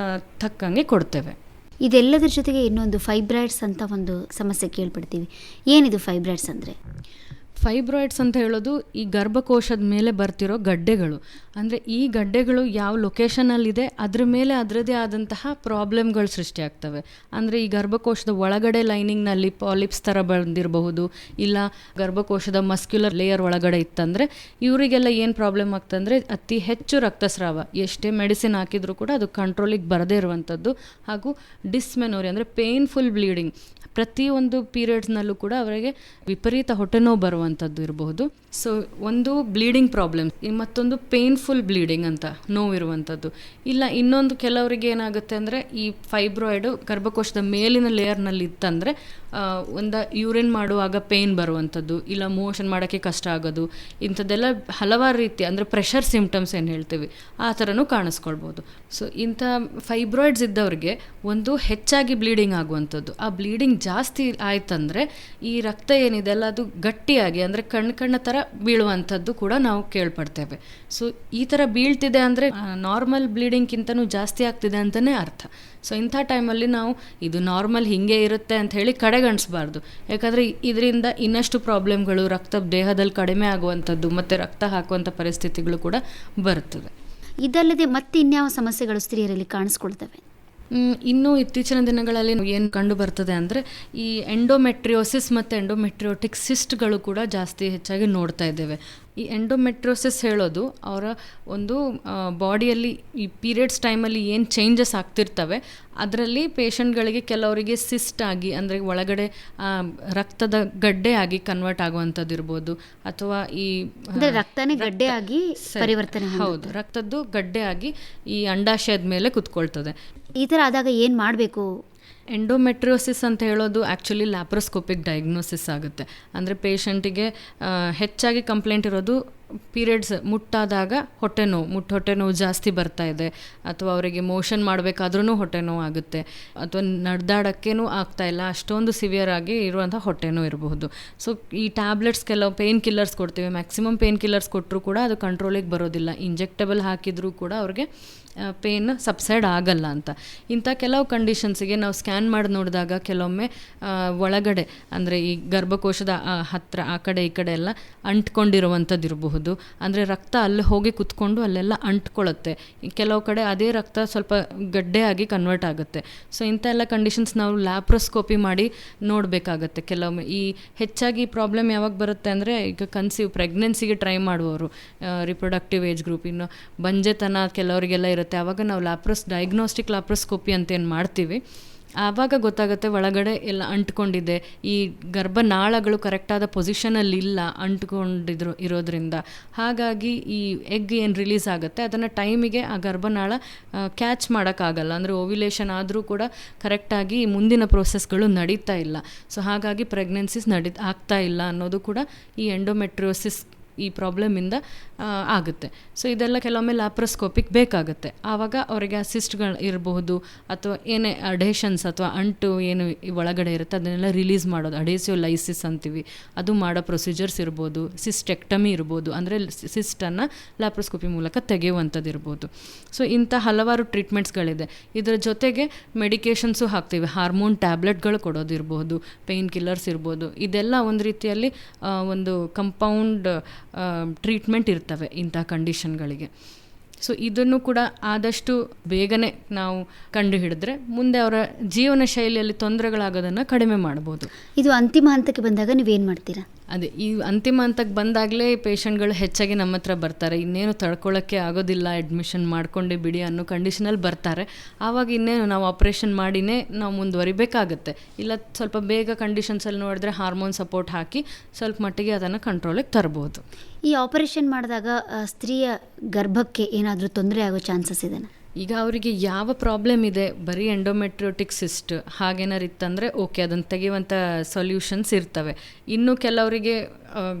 ತಕ್ಕಂಗೆ ಕೊಡ್ತೇವೆ. ಇದೆಲ್ಲದರ ಜೊತೆಗೆ ಇನ್ನೊಂದು ಫೈಬ್ರಾಯ್ಡ್ಸ್ ಅಂತ ಒಂದು ಸಮಸ್ಯೆ ಕೇಳ್ಪಡ್ತೀವಿ. ಏನಿದು ಫೈಬ್ರಾಯ್ಡ್ಸ್ ಅಂದರೆ? ಫೈಬ್ರಾಯ್ಡ್ಸ್ ಅಂತ ಹೇಳೋದು ಈ ಗರ್ಭಕೋಶದ ಮೇಲೆ ಬರ್ತಿರೋ ಗಡ್ಡೆಗಳು. ಅಂದರೆ ಈ ಗಡ್ಡೆಗಳು ಯಾವ ಲೊಕೇಶನಲ್ಲಿದೆ ಅದ್ರ ಮೇಲೆ ಅದರದೇ ಆದಂತಹ ಪ್ರಾಬ್ಲಮ್ಗಳು ಸೃಷ್ಟಿಯಾಗ್ತವೆ. ಅಂದರೆ ಈ ಗರ್ಭಕೋಶದ ಒಳಗಡೆ ಲೈನಿಂಗ್ನಲ್ಲಿ ಪಾಲಿಪ್ಸ್ ಥರ ಬಂದಿರಬಹುದು, ಇಲ್ಲ ಗರ್ಭಕೋಶದ ಮಸ್ಕ್ಯುಲರ್ ಲೇಯರ್ ಒಳಗಡೆ ಇತ್ತಂದರೆ ಇವರಿಗೆಲ್ಲ ಏನು ಪ್ರಾಬ್ಲಮ್ ಆಗ್ತಂದರೆ ಅತಿ ಹೆಚ್ಚು ರಕ್ತಸ್ರಾವ, ಎಷ್ಟೇ ಮೆಡಿಸಿನ್ ಹಾಕಿದರೂ ಕೂಡ ಅದು ಕಂಟ್ರೋಲಿಗೆ ಬರದೇ ಇರುವಂಥದ್ದು, ಹಾಗೂ ಡಿಸ್ಮೆನೋರಿ ಅಂದರೆ ಪೇನ್ಫುಲ್ ಬ್ಲೀಡಿಂಗ್. ಪ್ರತಿಯೊಂದು ಪೀರಿಯಡ್ಸ್ನಲ್ಲೂ ಕೂಡ ಅವರಿಗೆ ವಿಪರೀತ ಹೊಟ್ಟೆ ನೋವು ಬರುವಂಥದ್ದು ಇರಬಹುದು. ಸೊ ಒಂದು ಬ್ಲೀಡಿಂಗ್ ಪ್ರಾಬ್ಲಮ್, ಮತ್ತೊಂದು ಪೇನ್ಫುಲ್ ಬ್ಲೀಡಿಂಗ್ ಅಂತ ನೋವಿರುವಂಥದ್ದು. ಇಲ್ಲ ಇನ್ನೊಂದು ಕೆಲವರಿಗೆ ಏನಾಗುತ್ತೆ ಅಂದರೆ ಈ ಫೈಬ್ರಾಯ್ಡು ಗರ್ಭಕೋಶದ ಮೇಲಿನ ಲೇಯರ್ನಲ್ಲಿ ಇತ್ತಂದರೆ ಒಂದು ಯೂರಿನ್ ಮಾಡುವಾಗ ಪೇಯ್ನ್ ಬರುವಂಥದ್ದು, ಇಲ್ಲ ಮೋಷನ್ ಮಾಡೋಕ್ಕೆ ಕಷ್ಟ ಆಗೋದು, ಇಂಥದ್ದೆಲ್ಲ ಹಲವಾರು ರೀತಿ ಅಂದರೆ ಪ್ರೆಷರ್ ಸಿಂಪ್ಟಮ್ಸ್ ಏನು ಹೇಳ್ತೀವಿ ಆ ಥರನೂ ಕಾಣಿಸ್ಕೊಳ್ಬೋದು. ಸೊ ಇಂಥ ಫೈಬ್ರಾಯ್ಡ್ಸ್ ಇದ್ದವ್ರಿಗೆ ಒಂದು ಹೆಚ್ಚಾಗಿ ಬ್ಲೀಡಿಂಗ್ ಆಗುವಂಥದ್ದು. ಆ ಬ್ಲೀಡಿಂಗ್ ಜಾಸ್ತಿ ಆಯ್ತಂದರೆ ಈ ರಕ್ತ ಏನಿದೆ ಅಲ್ಲ ಅದು ಗಟ್ಟಿಯಾಗಿ ಅಂದರೆ ಕಣ್ಣ ಥರ ಬೀಳುವಂಥದ್ದು ಕೂಡ ನಾವು ಕೇಳ್ಪಡ್ತೇವೆ. ಸೊ ಈ ಥರ ಬೀಳ್ತಿದೆ ಅಂದರೆ ನಾರ್ಮಲ್ ಬ್ಲೀಡಿಂಗ್ಗಿಂತನೂ ಜಾಸ್ತಿ ಆಗ್ತಿದೆ ಅಂತಲೇ ಅರ್ಥ. ಸೊ ಇಂಥ ಟೈಮಲ್ಲಿ ನಾವು ಇದು ನಾರ್ಮಲ್ ಹೀಗೆ ಇರುತ್ತೆ ಅಂತ ಹೇಳಿ ಕಡೆಗಣಿಸಬಾರ್ದು. ಯಾಕಂದರೆ ಇದರಿಂದ ಇನ್ನಷ್ಟು ಪ್ರಾಬ್ಲಮ್ಗಳು ರಕ್ತ ದೇಹದಲ್ಲಿ ಕಡಿಮೆ ಆಗುವಂಥದ್ದು ಮತ್ತು ರಕ್ತ ಹಾಕುವಂಥ ಪರಿಸ್ಥಿತಿಗಳು ಕೂಡ ಬರ್ತವೆ. ಇದಲ್ಲದೆ ಮತ್ತೆ ಇನ್ಯಾವ ಸಮಸ್ಯೆಗಳು ಸ್ತ್ರೀಯರಲ್ಲಿ ಕಾಣಿಸ್ಕೊಳ್ತವೆ? ಇನ್ನು ಇತ್ತೀಚಿನ ದಿನಗಳಲ್ಲಿ ಏನು ಕಂಡು ಬರ್ತದೆ ಅಂದರೆ ಈ ಎಂಡೋಮೆಟ್ರಿಯೋಸಿಸ್ ಮತ್ತು ಎಂಡೋಮೆಟ್ರಿಯೋಟಿಕ್ ಸಿಸ್ಟ್ಗಳು ಕೂಡ ಜಾಸ್ತಿ ಹೆಚ್ಚಾಗಿ ನೋಡ್ತಾ ಇದ್ದೇವೆ. ಈ ಎಂಡೋಮೆಟ್ರಿಯೋಸಿಸ್ ಹೇಳೋದು ಅವರ ಒಂದು ಬಾಡಿಯಲ್ಲಿ ಈ ಪೀರಿಯಡ್ಸ್ ಟೈಮಲ್ಲಿ ಏನು ಚೇಂಜಸ್ ಆಗ್ತಿರ್ತವೆ ಅದರಲ್ಲಿ ಪೇಷಂಟ್ಗಳಿಗೆ ಕೆಲವರಿಗೆ ಸಿಸ್ಟ್ ಆಗಿ ಅಂದರೆ ಒಳಗಡೆ ರಕ್ತದ ಗಡ್ಡೆ ಆಗಿ ಕನ್ವರ್ಟ್ ಆಗುವಂಥದ್ದು ಇರ್ಬೋದು, ಅಥವಾ ಈ ರಕ್ತನೇ ಗಡ್ಡೆ ಆಗಿ ಪರಿವರ್ತನೆ. ಹೌದು, ರಕ್ತದ್ದು ಗಡ್ಡೆ ಆಗಿ ಈ ಅಂಡಾಶಯದ ಮೇಲೆ ಕುತ್ಕೊಳ್ತದೆ. ಈ ಥರ ಆದಾಗ ಏನು ಮಾಡಬೇಕು? ಎಂಡೋಮೆಟ್ರಿಯೋಸಿಸ್ ಅಂತ ಹೇಳೋದು ಆ್ಯಕ್ಚುಲಿ ಲ್ಯಾಪ್ರೋಸ್ಕೋಪಿಕ್ ಡಯಾಗ್ನೋಸಿಸ್ ಆಗುತ್ತೆ. ಅಂದರೆ ಪೇಷಂಟಿಗೆ ಹೆಚ್ಚಾಗಿ ಕಂಪ್ಲೇಂಟ್ ಇರೋದು ಪೀರಿಯಡ್ಸ್ ಮುಟ್ಟಾದಾಗ ಹೊಟ್ಟೆ ನೋವು ಜಾಸ್ತಿ ಬರ್ತಾ ಇದೆ, ಅಥವಾ ಅವರಿಗೆ ಮೋಷನ್ ಮಾಡಬೇಕಾದ್ರೂ ಹೊಟ್ಟೆ ನೋವು ಆಗುತ್ತೆ, ಅಥವಾ ನಡೆದಾಡೋಕ್ಕೇನೂ ಆಗ್ತಾಯಿಲ್ಲ, ಅಷ್ಟೊಂದು ಸಿವಿಯರ್ ಆಗಿ ಇರುವಂಥ ಹೊಟ್ಟೆ ನೋವು ಇರಬಹುದು. ಸೊ ಈ ಟ್ಯಾಬ್ಲೆಟ್ಸ್ ಕೆಲವು ಪೇನ್ ಕಿಲ್ಲರ್ಸ್ ಕೊಡ್ತೀವಿ, ಮ್ಯಾಕ್ಸಿಮಮ್ ಪೇನ್ ಕಿಲ್ಲರ್ಸ್ ಕೊಟ್ಟರೂ ಕೂಡ ಅದು ಕಂಟ್ರೋಲಿಗೆ ಬರೋದಿಲ್ಲ. ಇಂಜೆಕ್ಟಬಲ್ ಹಾಕಿದರೂ ಕೂಡ ಅವ್ರಿಗೆ ಪೇನ್ ಸಬ್ಸೈಡ್ ಆಗಲ್ಲ ಅಂತ. ಇಂಥ ಕೆಲವು ಕಂಡೀಷನ್ಸಿಗೆ ನಾವು ಸ್ಕ್ಯಾನ್ ಮಾಡಿ ನೋಡಿದಾಗ ಕೆಲವೊಮ್ಮೆ ಒಳಗಡೆ ಅಂದರೆ ಈ ಗರ್ಭಕೋಶದ ಹತ್ತಿರ ಆ ಕಡೆ ಈ ಕಡೆ ಎಲ್ಲ ಅಂಟ್ಕೊಂಡಿರುವಂಥದ್ದು ಇರಬಹುದು. ಅಂದರೆ ರಕ್ತ ಅಲ್ಲಿ ಹೋಗಿ ಕುತ್ಕೊಂಡು ಅಲ್ಲೆಲ್ಲ ಅಂಟ್ಕೊಳ್ಳುತ್ತೆ. ಕೆಲವು ಕಡೆ ಅದೇ ರಕ್ತ ಸ್ವಲ್ಪ ಗಡ್ಡೆ ಆಗಿ ಕನ್ವರ್ಟ್ ಆಗುತ್ತೆ. ಸೊ ಇಂಥ ಎಲ್ಲ ಕಂಡೀಷನ್ಸ್ ನಾವು ಲ್ಯಾಪ್ರೋಸ್ಕೋಪಿ ಮಾಡಿ ನೋಡಬೇಕಾಗತ್ತೆ. ಕೆಲವೊಮ್ಮೆ ಈ ಹೆಚ್ಚಾಗಿ ಪ್ರಾಬ್ಲಮ್ ಯಾವಾಗ ಬರುತ್ತೆ ಅಂದರೆ ಈಗ ಪ್ರೆಗ್ನೆನ್ಸಿಗೆ ಟ್ರೈ ಮಾಡುವವರು, ರಿಪ್ರೊಡಕ್ಟಿವ್ ಏಜ್ ಗ್ರೂಪ್, ಇನ್ನು ಬಂಜೆತನ ಕೆಲವರಿಗೆಲ್ಲ ಇರುತ್ತೆ. ಆವಾಗ ನಾವು ಡಯಾಗ್ನೋಸ್ಟಿಕ್ ಲ್ಯಾಪ್ರೋಸ್ಕೋಪಿ ಅಂತ ಏನು ಮಾಡ್ತೀವಿ ಆವಾಗ ಗೊತ್ತಾಗುತ್ತೆ ಒಳಗಡೆ ಎಲ್ಲ ಅಂಟ್ಕೊಂಡಿದೆ, ಈ ಗರ್ಭನಾಳಗಳು ಕರೆಕ್ಟಾದ ಪೊಸಿಷನಲ್ಲಿ ಇಲ್ಲ ಇರೋದ್ರಿಂದ. ಹಾಗಾಗಿ ಈ ಎಗ್ ಏನು ರಿಲೀಸ್ ಆಗುತ್ತೆ ಅದನ್ನು ಟೈಮಿಗೆ ಆ ಗರ್ಭನಾಳ ಕ್ಯಾಚ್ ಮಾಡೋಕ್ಕಾಗಲ್ಲ. ಅಂದರೆ ಓವ್ಯುಲೇಷನ್ ಆದರೂ ಕೂಡ ಕರೆಕ್ಟಾಗಿ ಮುಂದಿನ ಪ್ರೋಸೆಸ್ಗಳು ನಡೀತಾ ಇಲ್ಲ. ಸೊ ಹಾಗಾಗಿ ಪ್ರೆಗ್ನೆನ್ಸಿಸ್ ಆಗ್ತಾ ಇಲ್ಲ ಅನ್ನೋದು ಕೂಡ ಈ ಎಂಡೋಮೆಟ್ರಿಯೋಸಿಸ್ ಈ ಪ್ರಾಬ್ಲಮಿಂದ ಆಗುತ್ತೆ. ಸೊ ಇದೆಲ್ಲ ಕೆಲವೊಮ್ಮೆ ಲ್ಯಾಪ್ರೋಸ್ಕೋಪಿಕ್ ಬೇಕಾಗುತ್ತೆ. ಆವಾಗ ಅವರಿಗೆ ಸಿಸ್ಟ್ಗಳು ಇರಬಹುದು, ಅಥವಾ ಏನೇ ಅಡೇಷನ್ಸ್ ಅಥವಾ ಅಂಟು ಏನು ಒಳಗಡೆ ಇರುತ್ತೆ ಅದನ್ನೆಲ್ಲ ರಿಲೀಸ್ ಮಾಡೋದು, ಅಡೇಸಿವ್ ಲೈಸಿಸ್ ಅಂತೀವಿ, ಅದು ಮಾಡೋ ಪ್ರೊಸೀಜರ್ಸ್ ಇರ್ಬೋದು. ಸಿಸ್ಟೆಕ್ಟಮಿ ಇರ್ಬೋದು, ಅಂದರೆ ಸಿಸ್ಟನ್ನು ಲ್ಯಾಪ್ರೋಸ್ಕೋಪಿ ಮೂಲಕ ತೆಗೆಯುವಂಥದ್ದು ಇರ್ಬೋದು. ಸೊ ಇಂಥ ಹಲವಾರು ಟ್ರೀಟ್ಮೆಂಟ್ಸ್ಗಳಿದೆ. ಇದರ ಜೊತೆಗೆ ಮೆಡಿಕೇಷನ್ಸು ಹಾಕ್ತೀವಿ, ಹಾರ್ಮೋನ್ ಟ್ಯಾಬ್ಲೆಟ್ಗಳು ಕೊಡೋದಿರ್ಬೋದು, ಪೇಯ್ನ್ ಕಿಲ್ಲರ್ಸ್ ಇರ್ಬೋದು. ಇದೆಲ್ಲ ಒಂದು ರೀತಿಯಲ್ಲಿ ಒಂದು ಕಂಪೌಂಡ್ ಟ್ರೀಟ್ಮೆಂಟ್ ಇರ್ತವೆ ಇಂಥ ಕಂಡೀಷನ್ಗಳಿಗೆ. ಸೊ ಇದನ್ನು ಕೂಡ ಆದಷ್ಟು ಬೇಗನೆ ನಾವು ಕಂಡು ಹಿಡಿದ್ರೆ ಮುಂದೆ ಅವರ ಜೀವನ ಶೈಲಿಯಲ್ಲಿ ತೊಂದರೆಗಳಾಗೋದನ್ನು ಕಡಿಮೆ ಮಾಡ್ಬೋದು. ಇದು ಅಂತಿಮ ಹಂತಕ್ಕೆ ಬಂದಾಗ ನೀವೇನು ಮಾಡ್ತೀರಾ? ಅದೇ ಈ ಅಂತಿಮ ಹಂತಕ್ಕೆ ಬಂದಾಗಲೇ ಪೇಷಂಟ್ಗಳು ಹೆಚ್ಚಾಗಿ ನಮ್ಮ ಹತ್ರ ಬರ್ತಾರೆ. ಇನ್ನೇನು ತಡ್ಕೊಳ್ಳೋಕ್ಕೆ ಆಗೋದಿಲ್ಲ, ಅಡ್ಮಿಷನ್ ಮಾಡ್ಕೊಂಡೇ ಬಿಡಿ ಅನ್ನೋ ಕಂಡೀಷನಲ್ಲಿ ಬರ್ತಾರೆ. ಆವಾಗ ಇನ್ನೇನು ನಾವು ಆಪ್ರೇಷನ್ ಮಾಡಿನೇ ನಾವು ಮುಂದುವರಿಬೇಕಾಗತ್ತೆ. ಇಲ್ಲ ಸ್ವಲ್ಪ ಬೇಗ ಕಂಡೀಷನ್ಸಲ್ಲಿ ನೋಡಿದ್ರೆ ಹಾರ್ಮೋನ್ ಸಪೋರ್ಟ್ ಹಾಕಿ ಸ್ವಲ್ಪ ಮಟ್ಟಿಗೆ ಅದನ್ನು ಕಂಟ್ರೋಲಿಗೆ ತರ್ಬೋದು. ಈ ಆಪರೇಷನ್ ಮಾಡಿದಾಗ ಸ್ತ್ರೀಯ ಗರ್ಭಕ್ಕೆ ಏನಾದರೂ ತೊಂದರೆ ಆಗೋ ಚಾನ್ಸಸ್ ಇದೆನಾ? ಈಗ ಅವರಿಗೆ ಯಾವ ಪ್ರಾಬ್ಲಮ್ ಇದೆ, ಬರೀ ಎಂಡೋಮೆಟ್ರಿಯೋಟಿಕ್ ಸಿಸ್ಟ್ ಹಾಗೇನಾರು ಇತ್ತಂದರೆ ಓಕೆ, ಅದನ್ನು ತೆಗೆಯುವಂಥ ಸೊಲ್ಯೂಷನ್ಸ್ ಇರ್ತವೆ. ಇನ್ನು ಕೆಲವರಿಗೆ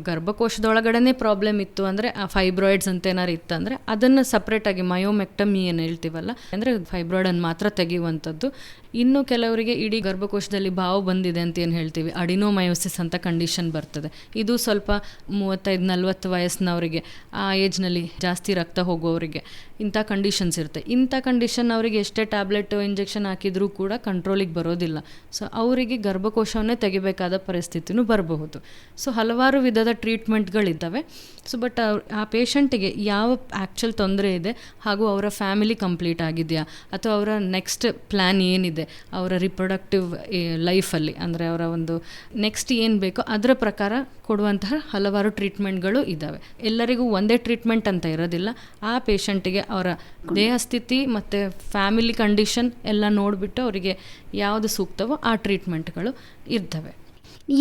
ಗರ್ಭಕೋಶದೊಳಗಡೆ ಪ್ರಾಬ್ಲಮ್ ಇತ್ತು ಅಂದರೆ ಆ ಫೈಬ್ರಾಯ್ಡ್ಸ್ ಅಂತ ಏನಾರು ಇತ್ತಂದರೆ ಅದನ್ನು ಸಪ್ರೇಟಾಗಿ ಮಯೋಮೆಕ್ಟಮಿ ಏನು ಹೇಳ್ತೀವಲ್ಲ, ಅಂದರೆ ಫೈಬ್ರಾಯ್ಡನ್ನು ಮಾತ್ರ ತೆಗೆಯುವಂಥದ್ದು. ಇನ್ನು ಕೆಲವರಿಗೆ ಇಡೀ ಗರ್ಭಕೋಶದಲ್ಲಿ ಬಾವು ಬಂದಿದೆ ಅಂತ ಏನು ಹೇಳ್ತೀವಿ, ಅಡಿನೋಮಯೋಸಿಸ್ ಅಂತ ಕಂಡೀಷನ್ ಬರ್ತದೆ. ಇದು ಸ್ವಲ್ಪ 35-40 ವಯಸ್ಸಿನವರಿಗೆ, ಆ ಏಜ್ನಲ್ಲಿ ಜಾಸ್ತಿ ರಕ್ತ ಹೋಗುವವರಿಗೆ ಇಂಥ ಕಂಡೀಷನ್ಸ್ ಇರುತ್ತೆ. ಇಂಥ ಕಂಡೀಷನ್ ಅವರಿಗೆ ಎಷ್ಟೇ ಟ್ಯಾಬ್ಲೆಟ್ ಇಂಜೆಕ್ಷನ್ ಹಾಕಿದರೂ ಕೂಡ ಕಂಟ್ರೋಲಿಗೆ ಬರೋದಿಲ್ಲ. ಸೊ ಅವರಿಗೆ ಗರ್ಭಕೋಶವನ್ನೇ ತೆಗಿಬೇಕಾದ ಪರಿಸ್ಥಿತಿನೂ ಬರಬಹುದು. ಸೊ ಹಲವಾರು ವಿಧದ ಟ್ರೀಟ್ಮೆಂಟ್ಗಳಿದ್ದಾವೆ. ಸೊ ಬಟ್ ಆ ಪೇಷಂಟಿಗೆ ಯಾವ ಆ್ಯಕ್ಚುಲ್ ತೊಂದರೆ ಇದೆ, ಹಾಗೂ ಅವರ ಫ್ಯಾಮಿಲಿ ಕಂಪ್ಲೀಟ್ ಆಗಿದೆಯಾ, ಅಥವಾ ಅವರ ನೆಕ್ಸ್ಟ್ ಪ್ಲ್ಯಾನ್ ಏನಿದೆ ಅವರ ರಿಪ್ರೊಡಕ್ಟಿವ್ ಲೈಫಲ್ಲಿ, ಅಂದರೆ ಅವರ ಒಂದು ನೆಕ್ಸ್ಟ್ ಏನು ಬೇಕೋ ಅದರ ಪ್ರಕಾರ ಕೊಡುವಂತಹ ಹಲವಾರು ಟ್ರೀಟ್ಮೆಂಟ್ಗಳು ಇದ್ದಾವೆ. ಎಲ್ಲರಿಗೂ ಒಂದೇ ಟ್ರೀಟ್ಮೆಂಟ್ ಅಂತ ಇರೋದಿಲ್ಲ. ಆ ಪೇಷಂಟಿಗೆ ಅವರ ದೇಹ ಸ್ಥಿತಿ ಮತ್ತು ಫ್ಯಾಮಿಲಿ ಕಂಡೀಷನ್ ಎಲ್ಲ ನೋಡಿಬಿಟ್ಟು ಅವರಿಗೆ ಯಾವುದು ಸೂಕ್ತವೋ ಆ ಟ್ರೀಟ್ಮೆಂಟ್ಗಳು ಇರ್ತವೆ.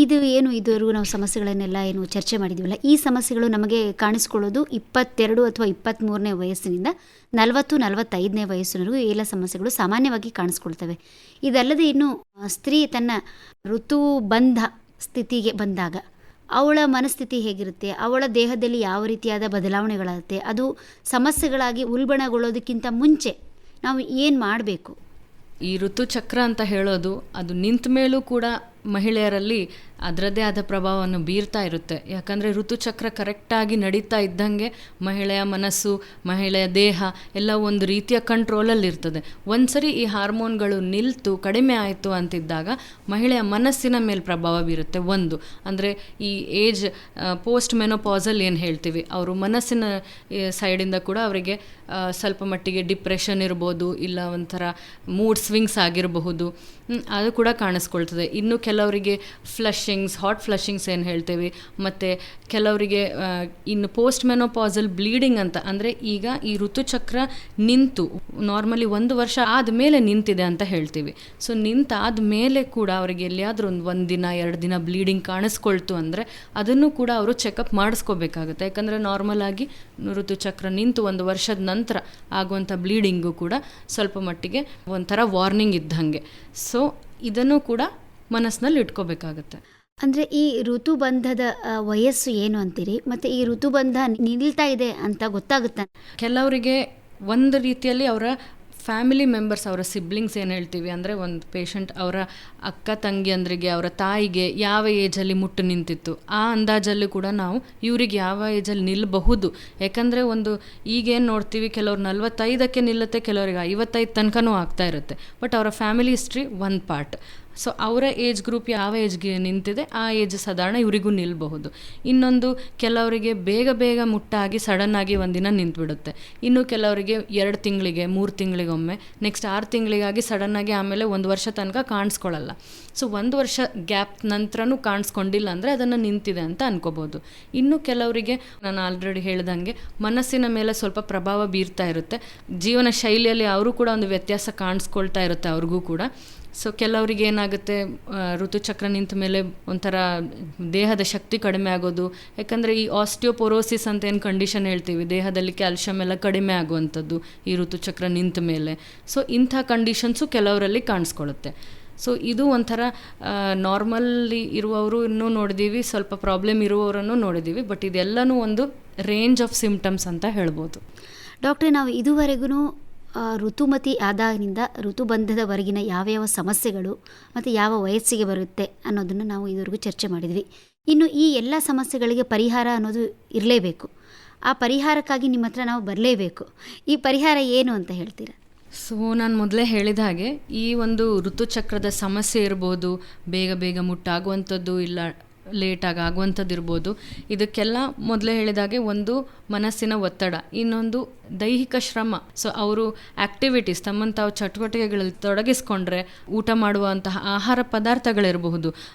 ಇದು ಏನು ಇದುವರೆಗೂ ನಾವು ಸಮಸ್ಯೆಗಳನ್ನೆಲ್ಲ ಏನು ಚರ್ಚೆ ಮಾಡಿದ್ದೀವಲ್ಲ, ಈ ಸಮಸ್ಯೆಗಳು ನಮಗೆ ಕಾಣಿಸ್ಕೊಳ್ಳೋದು 22 ಅಥವಾ 23ನೇ ವಯಸ್ಸಿನಿಂದ 40-45ನೇ ವಯಸ್ಸಿನವರೆಗೂ ಎಲ್ಲ ಸಮಸ್ಯೆಗಳು ಸಾಮಾನ್ಯವಾಗಿ ಕಾಣಿಸ್ಕೊಳ್ತವೆ. ಇದಲ್ಲದೆ ಇನ್ನು ಸ್ತ್ರೀ ತನ್ನ ಋತುಬಂಧ ಸ್ಥಿತಿಗೆ ಬಂದಾಗ ಅವಳ ಮನಸ್ಥಿತಿ ಹೇಗಿರುತ್ತೆ, ಅವಳ ದೇಹದಲ್ಲಿ ಯಾವ ರೀತಿಯಾದ ಬದಲಾವಣೆಗಳಾಗುತ್ತೆ, ಅದು ಸಮಸ್ಯೆಗಳಾಗಿ ಉಲ್ಬಣಗೊಳ್ಳೋದಕ್ಕಿಂತ ಮುಂಚೆ ನಾವು ಏನು ಮಾಡಬೇಕು? ಈ ಋತುಚಕ್ರ ಅಂತ ಹೇಳೋದು ಅದು ನಿಂತ ಮೇಲೂ ಕೂಡ ಮಹಿಳೆಯರಲ್ಲಿ ಅದರದ್ದೇ ಆದ ಪ್ರಭಾವವನ್ನು ಬೀರ್ತಾ ಇರುತ್ತೆ. ಯಾಕಂದರೆ ಋತುಚಕ್ರ ಕರೆಕ್ಟಾಗಿ ನಡೀತಾ ಇದ್ದಂಗೆ ಮಹಿಳೆಯ ಮನಸ್ಸು, ಮಹಿಳೆಯ ದೇಹ ಎಲ್ಲ ಒಂದು ರೀತಿಯ ಕಂಟ್ರೋಲಲ್ಲಿರ್ತದೆ. ಒಂದ್ಸರಿ ಈ ಹಾರ್ಮೋನ್ಗಳು ನಿಲ್ತು ಕಡಿಮೆ ಆಯಿತು ಅಂತಿದ್ದಾಗ ಮಹಿಳೆಯ ಮನಸ್ಸಿನ ಮೇಲೆ ಪ್ರಭಾವ ಬೀರುತ್ತೆ. ಒಂದು ಅಂದರೆ ಈ ಏಜ್ ಪೋಸ್ಟ್ ಮೆನೋಪಾಸಲ್ ಏನು ಹೇಳ್ತೀವಿ, ಅವರು ಮನಸ್ಸಿನ ಸೈಡಿಂದ ಕೂಡ ಅವರಿಗೆ ಸ್ವಲ್ಪ ಮಟ್ಟಿಗೆ ಡಿಪ್ರೆಷನ್ ಇರ್ಬೋದು, ಇಲ್ಲ ಒಂಥರ ಮೂಡ್ ಸ್ವಿಂಗ್ಸ್ ಆಗಿರಬಹುದು, ಅದು ಕೂಡ ಕಾಣಿಸ್ಕೊಳ್ತದೆ. ಇನ್ನು ಕೆಲವರಿಗೆ ಫ್ಲಶಿಂಗ್ಸ್, ಹಾಟ್ ಫ್ಲಶಿಂಗ್ಸ್ ಏನು ಹೇಳ್ತೀವಿ, ಮತ್ತು ಕೆಲವರಿಗೆ ಇನ್ನು ಪೋಸ್ಟ್ ಮೆನೋಪಾಸಲ್ ಬ್ಲೀಡಿಂಗ್ ಅಂತ, ಅಂದರೆ ಈಗ ಈ ಋತುಚಕ್ರ ನಿಂತು ನಾರ್ಮಲಿ 1 ವರ್ಷ ಆದಮೇಲೆ ನಿಂತಿದೆ ಅಂತ ಹೇಳ್ತೀವಿ. ಸೊ ನಿಂತಾದ ಮೇಲೆ ಕೂಡ ಅವರಿಗೆ ಎಲ್ಲಿಯಾದರೂ ಒಂದು ದಿನ 2 ದಿನ ಬ್ಲೀಡಿಂಗ್ ಕಾಣಿಸ್ಕೊಳ್ತು ಅಂದರೆ ಅದನ್ನು ಕೂಡ ಅವರು ಚೆಕಪ್ ಮಾಡಿಸ್ಕೋಬೇಕಾಗುತ್ತೆ. ಯಾಕಂದರೆ ನಾರ್ಮಲ್ ಆಗಿ ಋತುಚಕ್ರ ನಿಂತು 1 ವರ್ಷದ ನಂತರ ಆಗುವಂಥ ಬ್ಲೀಡಿಂಗು ಕೂಡ ಸ್ವಲ್ಪ ಮಟ್ಟಿಗೆ ಒಂಥರ ವಾರ್ನಿಂಗ್ ಇದ್ದಂಗೆ. ಸೊ ಇದನ್ನು ಕೂಡ ಮನಸ್ಸಿನಲ್ಲಿ ಇಟ್ಕೋಬೇಕಾಗತ್ತೆ. ಅಂದರೆ ಈ ಋತುಬಂಧದ ವಯಸ್ಸು ಏನು ಅಂತೀರಿ, ಮತ್ತು ಈ ಋತುಬಂಧ ನಿಲ್ತಾ ಇದೆ ಅಂತ ಗೊತ್ತಾಗುತ್ತಾ? ಕೆಲವರಿಗೆ ಒಂದು ರೀತಿಯಲ್ಲಿ ಅವರ ಫ್ಯಾಮಿಲಿ ಮೆಂಬರ್ಸ್, ಅವರ ಸಿಬ್ಲಿಂಗ್ಸ್ ಏನು ಹೇಳ್ತೀವಿ, ಅಂದರೆ ಒಂದು ಪೇಷಂಟ್ ಅವರ ಅಕ್ಕ ತಂಗಿಯಂದ್ರಿಗೆ, ಅವರ ತಾಯಿಗೆ ಯಾವ ಏಜಲ್ಲಿ ಮುಟ್ಟು ನಿಂತಿತ್ತು ಆ ಅಂದಾಜಲ್ಲಿ ಕೂಡ ನಾವು ಇವ್ರಿಗೆ ಯಾವ ಏಜಲ್ಲಿ ನಿಲ್ಲಬಹುದು. ಯಾಕಂದರೆ ಒಂದು ಈಗೇನು ನೋಡ್ತೀವಿ, ಕೆಲವ್ರು 45ಕ್ಕೆ ನಿಲ್ಲುತ್ತೆ, ಕೆಲವರಿಗೆ 55 ತನಕನೂ ಆಗ್ತಾ ಇರುತ್ತೆ. ಬಟ್ ಅವರ ಫ್ಯಾಮಿಲಿ ಹಿಸ್ಟ್ರಿ ಒಂದು ಪಾರ್ಟ್. ಸೊ ಅವರ ಏಜ್ ಗ್ರೂಪ್ ಯಾವ ಏಜ್ಗೆ ನಿಂತಿದೆ ಆ ಏಜ್ ಸಾಧಾರಣ ಇವರಿಗೂ ನಿಲ್ಲಬಹುದು. ಇನ್ನೊಂದು ಕೆಲವರಿಗೆ ಬೇಗ ಮುಟ್ಟಾಗಿ ಸಡನ್ನಾಗಿ ಒಂದಿನ ನಿಂತುಬಿಡುತ್ತೆ. ಇನ್ನು ಕೆಲವರಿಗೆ 2 ತಿಂಗಳಿಗೆ 3 ತಿಂಗಳಿಗೊಮ್ಮೆ, ನೆಕ್ಸ್ಟ್ 6 ತಿಂಗಳಿಗಾಗಿ ಸಡನ್ನಾಗಿ, ಆಮೇಲೆ 1 ವರ್ಷ ತನಕ ಕಾಣಿಸ್ಕೊಳ್ಳಲ್ಲ. ಸೊ 1 ವರ್ಷ ಗ್ಯಾಪ್ ನಂತರನೂ ಕಾಣಿಸ್ಕೊಂಡಿಲ್ಲ ಅಂದರೆ ಅದನ್ನು ನಿಂತಿದೆ ಅಂತ ಅನ್ಕೋಬೋದು. ಇನ್ನು ಕೆಲವರಿಗೆ ನಾನು ಆಲ್ರೆಡಿ ಹೇಳ್ದಂಗೆ ಮನಸ್ಸಿನ ಮೇಲೆ ಸ್ವಲ್ಪ ಪ್ರಭಾವ ಬೀರ್ತಾ ಇರುತ್ತೆ. ಜೀವನ ಶೈಲಿಯಲ್ಲಿ ಅವರು ಕೂಡ ಒಂದು ವ್ಯತ್ಯಾಸ ಕಾಣಿಸ್ಕೊಳ್ತಾ ಇರುತ್ತೆ ಅವ್ರಿಗೂ ಕೂಡ. ಸೊ ಕೆಲವರಿಗೆ ಏನಾಗುತ್ತೆ, ಋತುಚಕ್ರ ನಿಂತ ಮೇಲೆ ಒಂಥರ ದೇಹದ ಶಕ್ತಿ ಕಡಿಮೆ ಆಗೋದು. ಯಾಕಂದರೆ ಈ ಆಸ್ಟಿಯೋಪೊರೋಸಿಸ್ ಅಂತ ಏನು ಕಂಡೀಷನ್ ಹೇಳ್ತೀವಿ, ದೇಹದಲ್ಲಿ ಕ್ಯಾಲ್ಶಿಯಂ ಎಲ್ಲ ಕಡಿಮೆ ಆಗುವಂಥದ್ದು ಈ ಋತುಚಕ್ರ ನಿಂತ ಮೇಲೆ. ಸೊ ಇಂಥ ಕಂಡೀಷನ್ಸು ಕೆಲವರಲ್ಲಿ ಕಾಣಿಸ್ಕೊಳ್ಳುತ್ತೆ. ಸೊ ಇದು ಒಂಥರ ನಾರ್ಮಲ್ಲಿ ಇರುವವರು ಇನ್ನೂ ನೋಡಿದ್ದೀವಿ, ಸ್ವಲ್ಪ ಪ್ರಾಬ್ಲಮ್ ಇರುವವರನ್ನು ನೋಡಿದ್ದೀವಿ. ಬಟ್ ಇದೆಲ್ಲನೂ ಒಂದು ರೇಂಜ್ ಆಫ್ ಸಿಂಪ್ಟಮ್ಸ್ ಅಂತ ಹೇಳ್ಬೋದು. ಡಾಕ್ಟ್ರೇ, ನಾವು ಇದುವರೆಗೂ ಋತುಮತಿ ಆದಾಗಿನಿಂದ ಋತುಬಂಧದವರೆಗಿನ ಯಾವ ಸಮಸ್ಯೆಗಳು ಮತ್ತು ಯಾವ ವಯಸ್ಸಿಗೆ ಬರುತ್ತೆ ಅನ್ನೋದನ್ನು ನಾವು ಇದುವರೆಗೂ ಚರ್ಚೆ ಮಾಡಿದ್ವಿ. ಇನ್ನು ಈ ಎಲ್ಲ ಸಮಸ್ಯೆಗಳಿಗೆ ಪರಿಹಾರ ಅನ್ನೋದು ಇರಲೇಬೇಕು. ಆ ಪರಿಹಾರಕ್ಕಾಗಿ ನಿಮ್ಮ ಹತ್ರ ನಾವು ಬರಲೇಬೇಕು. ಈ ಪರಿಹಾರ ಏನು ಅಂತ ಹೇಳ್ತೀರಾ? ಸೊ ನಾನು ಮೊದಲೇ ಹೇಳಿದ ಹಾಗೆ ಈ ಒಂದು ಋತುಚಕ್ರದ ಸಮಸ್ಯೆ ಇರ್ಬೋದು, ಬೇಗ ಮುಟ್ಟಾಗುವಂಥದ್ದು ಇಲ್ಲ ಲೇಟಾಗಿ ಆಗುವಂಥದ್ದು ಇರ್ಬೋದು. ಇದಕ್ಕೆಲ್ಲ ಮೊದಲೇ ಹೇಳಿದಾಗೆ ಒಂದು ಮನಸ್ಸಿನ ಒತ್ತಡ, ಇನ್ನೊಂದು ದೈಹಿಕ ಶ್ರಮ. ಸೊ ಅವರು ಆ್ಯಕ್ಟಿವಿಟೀಸ್, ತಮ್ಮನ್ನು ತಾವು ಚಟುವಟಿಕೆಗಳಲ್ಲಿ ತೊಡಗಿಸ್ಕೊಂಡ್ರೆ ಊಟ ಮಾಡುವಂತಹ ಆಹಾರ ಪದಾರ್ಥಗಳಿರಬಹುದು,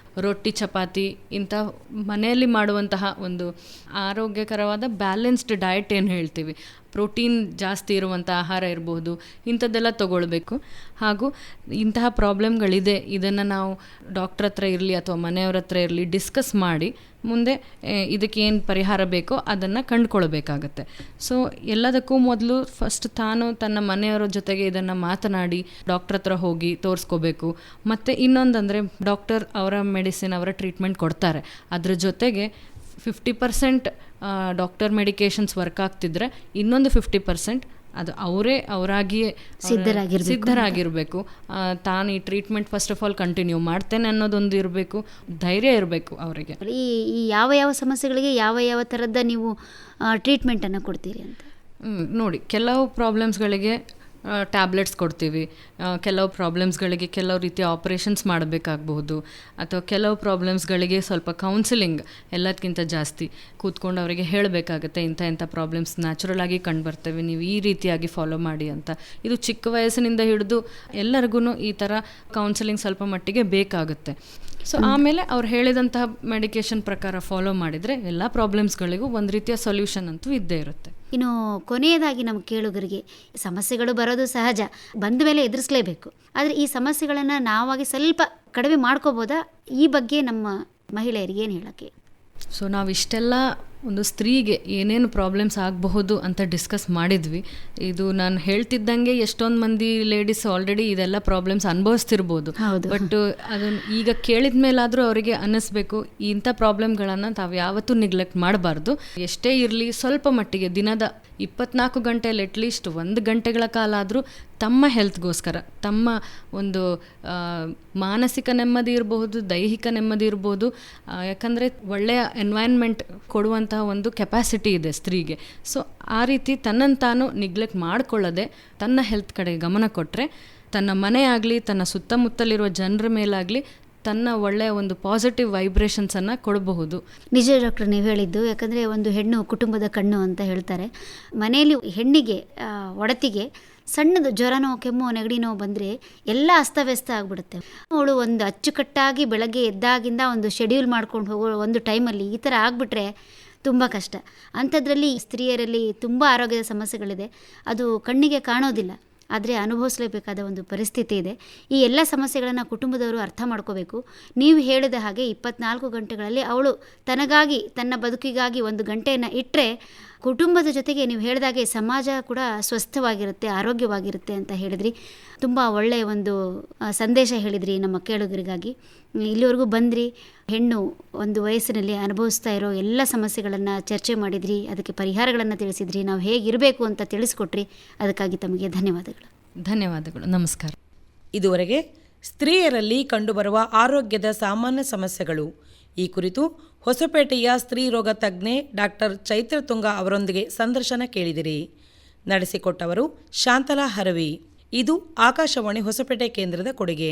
ರೊಟ್ಟಿ ಚಪಾತಿ ಇಂಥ ಮನೆಯಲ್ಲಿ ಮಾಡುವಂತಹ ಒಂದು ಆರೋಗ್ಯಕರವಾದ ಬ್ಯಾಲೆನ್ಸ್ಡ್ ಡಯಟ್ ಏನು ಹೇಳ್ತೀವಿ, ಪ್ರೋಟೀನ್ ಜಾಸ್ತಿ ಇರುವಂಥ ಆಹಾರ ಇರಬಹುದು, ಇಂಥದ್ದೆಲ್ಲ ತೊಗೊಳ್ಬೇಕು. ಹಾಗೂ ಇಂತಹ ಪ್ರಾಬ್ಲಮ್ಗಳಿದೆ, ಇದನ್ನು ನಾವು ಡಾಕ್ಟ್ರ್ ಹತ್ರ ಇರಲಿ ಅಥವಾ ಮನೆಯವ್ರ ಹತ್ರ ಇರಲಿ ಡಿಸ್ಕಸ್ ಮಾಡಿ ಮುಂದೆ ಇದಕ್ಕೇನು ಪರಿಹಾರ ಬೇಕೋ ಅದನ್ನು ಕಂಡುಕೊಳ್ಬೇಕಾಗತ್ತೆ. ಸೊ ಎಲ್ಲದಕ್ಕೂ ಮೊದಲು ಫಸ್ಟ್ ತಾನು ತನ್ನ ಮನೆಯವರ ಜೊತೆಗೆ ಇದನ್ನು ಮಾತನಾಡಿ ಡಾಕ್ಟ್ರ್ ಹತ್ರ ಹೋಗಿ ತೋರಿಸ್ಕೋಬೇಕು. ಮತ್ತು ಇನ್ನೊಂದಂದರೆ ಡಾಕ್ಟರ್ ಅವರ ಮೆಡಿಸಿನ್, ಅವರ ಟ್ರೀಟ್ಮೆಂಟ್ ಕೊಡ್ತಾರೆ, ಅದ್ರ ಜೊತೆಗೆ 50% ಡಾಕ್ಟರ್ ಮೆಡಿಕೇಷನ್ಸ್ ವರ್ಕ್ ಆಗ್ತಿದ್ರೆ ಇನ್ನೊಂದು 50% ಅದು ಅವರಾಗಿಯೇ ಸಿದ್ಧರಾಗಿರಬೇಕು. ತಾನು ಈ treatment first of all continue ಮಾಡ್ತೇನೆ ಅನ್ನೋದೊಂದು ಇರಬೇಕು, ಧೈರ್ಯ ಇರಬೇಕು ಅವರಿಗೆ. ಈ ಯಾವ ಸಮಸ್ಯೆಗಳಿಗೆ ಯಾವ ಥರದ ನೀವು ಟ್ರೀಟ್ಮೆಂಟನ್ನು ಕೊಡ್ತೀರಿ ಅಂತ ನೋಡಿ, ಕೆಲವು ಪ್ರಾಬ್ಲಮ್ಸ್ಗಳಿಗೆ ಟ್ಯಾಬ್ಲೆಟ್ಸ್ ಕೊಡ್ತೀವಿ, ಕೆಲವು ಪ್ರಾಬ್ಲಮ್ಸ್ಗಳಿಗೆ ಕೆಲವು ರೀತಿಯ ಆಪ್ರೇಷನ್ಸ್ ಮಾಡಬೇಕಾಗಬಹುದು, ಅಥವಾ ಕೆಲವು ಪ್ರಾಬ್ಲಮ್ಸ್ಗಳಿಗೆ ಸ್ವಲ್ಪ ಕೌನ್ಸಿಲಿಂಗ್ ಎಲ್ಲದಕ್ಕಿಂತ ಜಾಸ್ತಿ ಕೂತ್ಕೊಂಡು ಅವರಿಗೆ ಹೇಳಬೇಕಾಗತ್ತೆ, ಇಂಥ ಪ್ರಾಬ್ಲಮ್ಸ್ ನ್ಯಾಚುರಲ್ ಆಗಿ ಕಂಡುಬರ್ತವೆ, ನೀವು ಈ ರೀತಿಯಾಗಿ ಫಾಲೋ ಮಾಡಿ ಅಂತ. ಇದು ಚಿಕ್ಕ ವಯಸ್ಸಿನಿಂದ ಹಿಡಿದು ಎಲ್ಲರಿಗೂ ಈ ಥರ ಕೌನ್ಸಿಲಿಂಗ್ ಸ್ವಲ್ಪ ಮಟ್ಟಿಗೆ ಬೇಕಾಗುತ್ತೆ. ಸೊ ಆಮೇಲೆ ಅವ್ರು ಹೇಳಿದಂತಹ ಮೆಡಿಕೇಷನ್ ಪ್ರಕಾರ ಫಾಲೋ ಮಾಡಿದರೆ ಎಲ್ಲ ಪ್ರಾಬ್ಲಮ್ಸ್ಗಳಿಗೂ ಒಂದು ರೀತಿಯ ಸೊಲ್ಯೂಷನ್ ಅಂತೂ ಇದ್ದೇ ಇರುತ್ತೆ. ಇನ್ನು ಕೊನೆಯದಾಗಿ ನಮ್ಮ ಕೇಳುಗರಿಗೆ, ಸಮಸ್ಯೆಗಳು ಬರೋದು ಸಹಜ, ಬಂದ ಮೇಲೆ ಎದುರಿಸಲೇಬೇಕು. ಆದರೆ ಈ ಸಮಸ್ಯೆಗಳನ್ನು ನಾವಾಗಿ ಸ್ವಲ್ಪ ಕಡಿಮೆ ಮಾಡ್ಕೋಬೋದಾ? ಈ ಬಗ್ಗೆ ನಮ್ಮ ಮಹಿಳೆಯರಿಗೆ ಏನು ಹೇಳೋಕ್ಕೆ? ಸೊ ನಾವಿಷ್ಟೆಲ್ಲ ಒಂದು ಸ್ತ್ರೀಗೆ ಏನೇನು ಪ್ರಾಬ್ಲಮ್ಸ್ ಆಗಬಹುದು ಅಂತ ಡಿಸ್ಕಸ್ ಮಾಡಿದ್ವಿ. ಇದು ನಾನು ಹೇಳ್ತಿದ್ದಂಗೆ ಎಷ್ಟೊಂದು ಮಂದಿ ಲೇಡೀಸ್ ಆಲ್ರೆಡಿ ಇದೆಲ್ಲ ಪ್ರಾಬ್ಲಮ್ಸ್ ಅನುಭವಿಸ್ತಿರ್ಬೋದು. ಬಟ್ ಅದನ್ನು ಈಗ ಕೇಳಿದ ಮೇಲಾದರೂ ಅವರಿಗೆ ಅನ್ನಿಸ್ಬೇಕು, ಇಂಥ ಪ್ರಾಬ್ಲಮ್ಗಳನ್ನು ತಾವು ಯಾವತ್ತೂ ನೆಗ್ಲೆಕ್ಟ್ ಮಾಡಬಾರ್ದು. ಎಷ್ಟೇ ಇರಲಿ ಸ್ವಲ್ಪ ಮಟ್ಟಿಗೆ ದಿನದ 24 ಗಂಟೆಯಲ್ಲಿ ಅಟ್ಲೀಸ್ಟ್ 1 ಗಂಟೆಗಳ ಕಾಲ ಆದರೂ ತಮ್ಮ ಹೆಲ್ತ್ಗೋಸ್ಕರ, ತಮ್ಮ ಒಂದು ಮಾನಸಿಕ ನೆಮ್ಮದಿ ಇರಬಹುದು, ದೈಹಿಕ ನೆಮ್ಮದಿ ಇರ್ಬೋದು, ಯಾಕಂದರೆ ಒಳ್ಳೆಯ ಎನ್ವೈರ್ನ್ಮೆಂಟ್ ಕೊಡುವಂತಹ ಒಂದು ಕೆಪಾಸಿಟಿ ಇದೆ ಸ್ತ್ರೀಗೆ. ಸೊ ಆ ರೀತಿ ತನ್ನನ್ನು ತಾನು ನಿಗ್ಲೆಕ್ಟ್ ಮಾಡಿಕೊಳ್ಳದೆ ತನ್ನ ಹೆಲ್ತ್ ಕಡೆ ಗಮನ ಕೊಟ್ಟರೆ ತನ್ನ ಮನೆ ಆಗಲಿ, ತನ್ನ ಸುತ್ತಮುತ್ತಲಿರುವ ಜನರ ಮೇಲಾಗಲಿ ತನ್ನ ಒಳ್ಳೆಯ ಒಂದು ಪಾಸಿಟಿವ್ ವೈಬ್ರೇಷನ್ಸನ್ನು ಕೊಡಬಹುದು. ನಿಜ ಡಾಕ್ಟರ್, ನೀವು ಹೇಳಿದ್ದು. ಯಾಕಂದರೆ ಒಂದು ಹೆಣ್ಣು ಕುಟುಂಬದ ಕಣ್ಣು ಅಂತ ಹೇಳ್ತಾರೆ. ಮನೆಯಲ್ಲಿ ಹೆಣ್ಣಿಗೆ ಒಡತಿಗೆ ಸಣ್ಣದು ಜ್ವರನೋ ಕೆಮ್ಮು ನೆಗಡಿ ನೋವು ಬಂದರೆ ಎಲ್ಲ ಅಸ್ತವ್ಯಸ್ತ ಆಗಿಬಿಡುತ್ತೆ. ಅವಳು ಒಂದು ಅಚ್ಚುಕಟ್ಟಾಗಿ ಬೆಳಗ್ಗೆ ಎದ್ದಾಗಿಂದ ಒಂದು ಶೆಡ್ಯೂಲ್ ಮಾಡ್ಕೊಂಡು ಹೋಗೋ ಒಂದು ಟೈಮಲ್ಲಿ ಈ ಥರ ಆಗಿಬಿಟ್ರೆ ತುಂಬ ಕಷ್ಟ. ಅಂಥದ್ರಲ್ಲಿ ಸ್ತ್ರೀಯರಲ್ಲಿ ತುಂಬ ಆರೋಗ್ಯದ ಸಮಸ್ಯೆಗಳಿದೆ. ಅದು ಕಣ್ಣಿಗೆ ಕಾಣೋದಿಲ್ಲ, ಆದರೆ ಅನುಭವಿಸಲೇಬೇಕಾದ ಒಂದು ಪರಿಸ್ಥಿತಿ ಇದೆ. ಈ ಎಲ್ಲ ಸಮಸ್ಯೆಗಳನ್ನು ಕುಟುಂಬದವರು ಅರ್ಥ ಮಾಡ್ಕೋಬೇಕು. ನೀವು ಹೇಳಿದ ಹಾಗೆ 24 ಗಂಟೆಗಳಲ್ಲಿ ಅವಳು ತನಗಾಗಿ, ತನ್ನ ಬದುಕಿಗಾಗಿ 1 ಗಂಟೆಯನ್ನು ಇಟ್ಟರೆ ಕುಟುಂಬದ ಜೊತೆಗೆ ನೀವು ಹೇಳಿದಾಗೆ ಸಮಾಜ ಕೂಡ ಸ್ವಸ್ಥವಾಗಿರುತ್ತೆ, ಆರೋಗ್ಯವಾಗಿರುತ್ತೆ ಅಂತ ಹೇಳಿದ್ರಿ. ತುಂಬ ಒಳ್ಳೆಯ ಒಂದು ಸಂದೇಶ ಹೇಳಿದ್ರಿ ನಮ್ಮ ಕೇಳುಗರಿಗಾಗಿ. ಇಲ್ಲಿವರೆಗೂ ಬಂದ್ರಿ, ಹೆಣ್ಣು ಒಂದು ವಯಸ್ಸಿನಲ್ಲಿ ಅನುಭವಿಸ್ತಾ ಇರೋ ಎಲ್ಲ ಸಮಸ್ಯೆಗಳನ್ನು ಚರ್ಚೆ ಮಾಡಿದ್ರಿ, ಅದಕ್ಕೆ ಪರಿಹಾರಗಳನ್ನು ತಿಳಿಸಿದ್ರಿ, ನಾವು ಹೇಗಿರಬೇಕು ಅಂತ ತಿಳಿಸ್ಕೊಟ್ರಿ. ಅದಕ್ಕಾಗಿ ತಮಗೆ ಧನ್ಯವಾದಗಳು. ಧನ್ಯವಾದಗಳು. ನಮಸ್ಕಾರ. ಇದುವರೆಗೆ ಸ್ತ್ರೀಯರಲ್ಲಿ ಕಂಡುಬರುವ ಆರೋಗ್ಯದ ಸಾಮಾನ್ಯ ಸಮಸ್ಯೆಗಳು ಈ ಕುರಿತು ಹೊಸಪೇಟೆಯ ಸ್ತ್ರೀ ರೋಗ ತಜ್ಞೆ ಡಾಕ್ಟರ್ ಚೈತ್ರ ತುಂಗ ಅವರೊಂದಿಗೆ ಸಂದರ್ಶನ ಕೇಳಿದಿರಿ. ನಡೆಸಿಕೊಟ್ಟವರು ಶಾಂತಲಾ ಹರವಿ. ಇದು ಆಕಾಶವಾಣಿ ಹೊಸಪೇಟೆ ಕೇಂದ್ರದ ಕೊಡುಗೆ.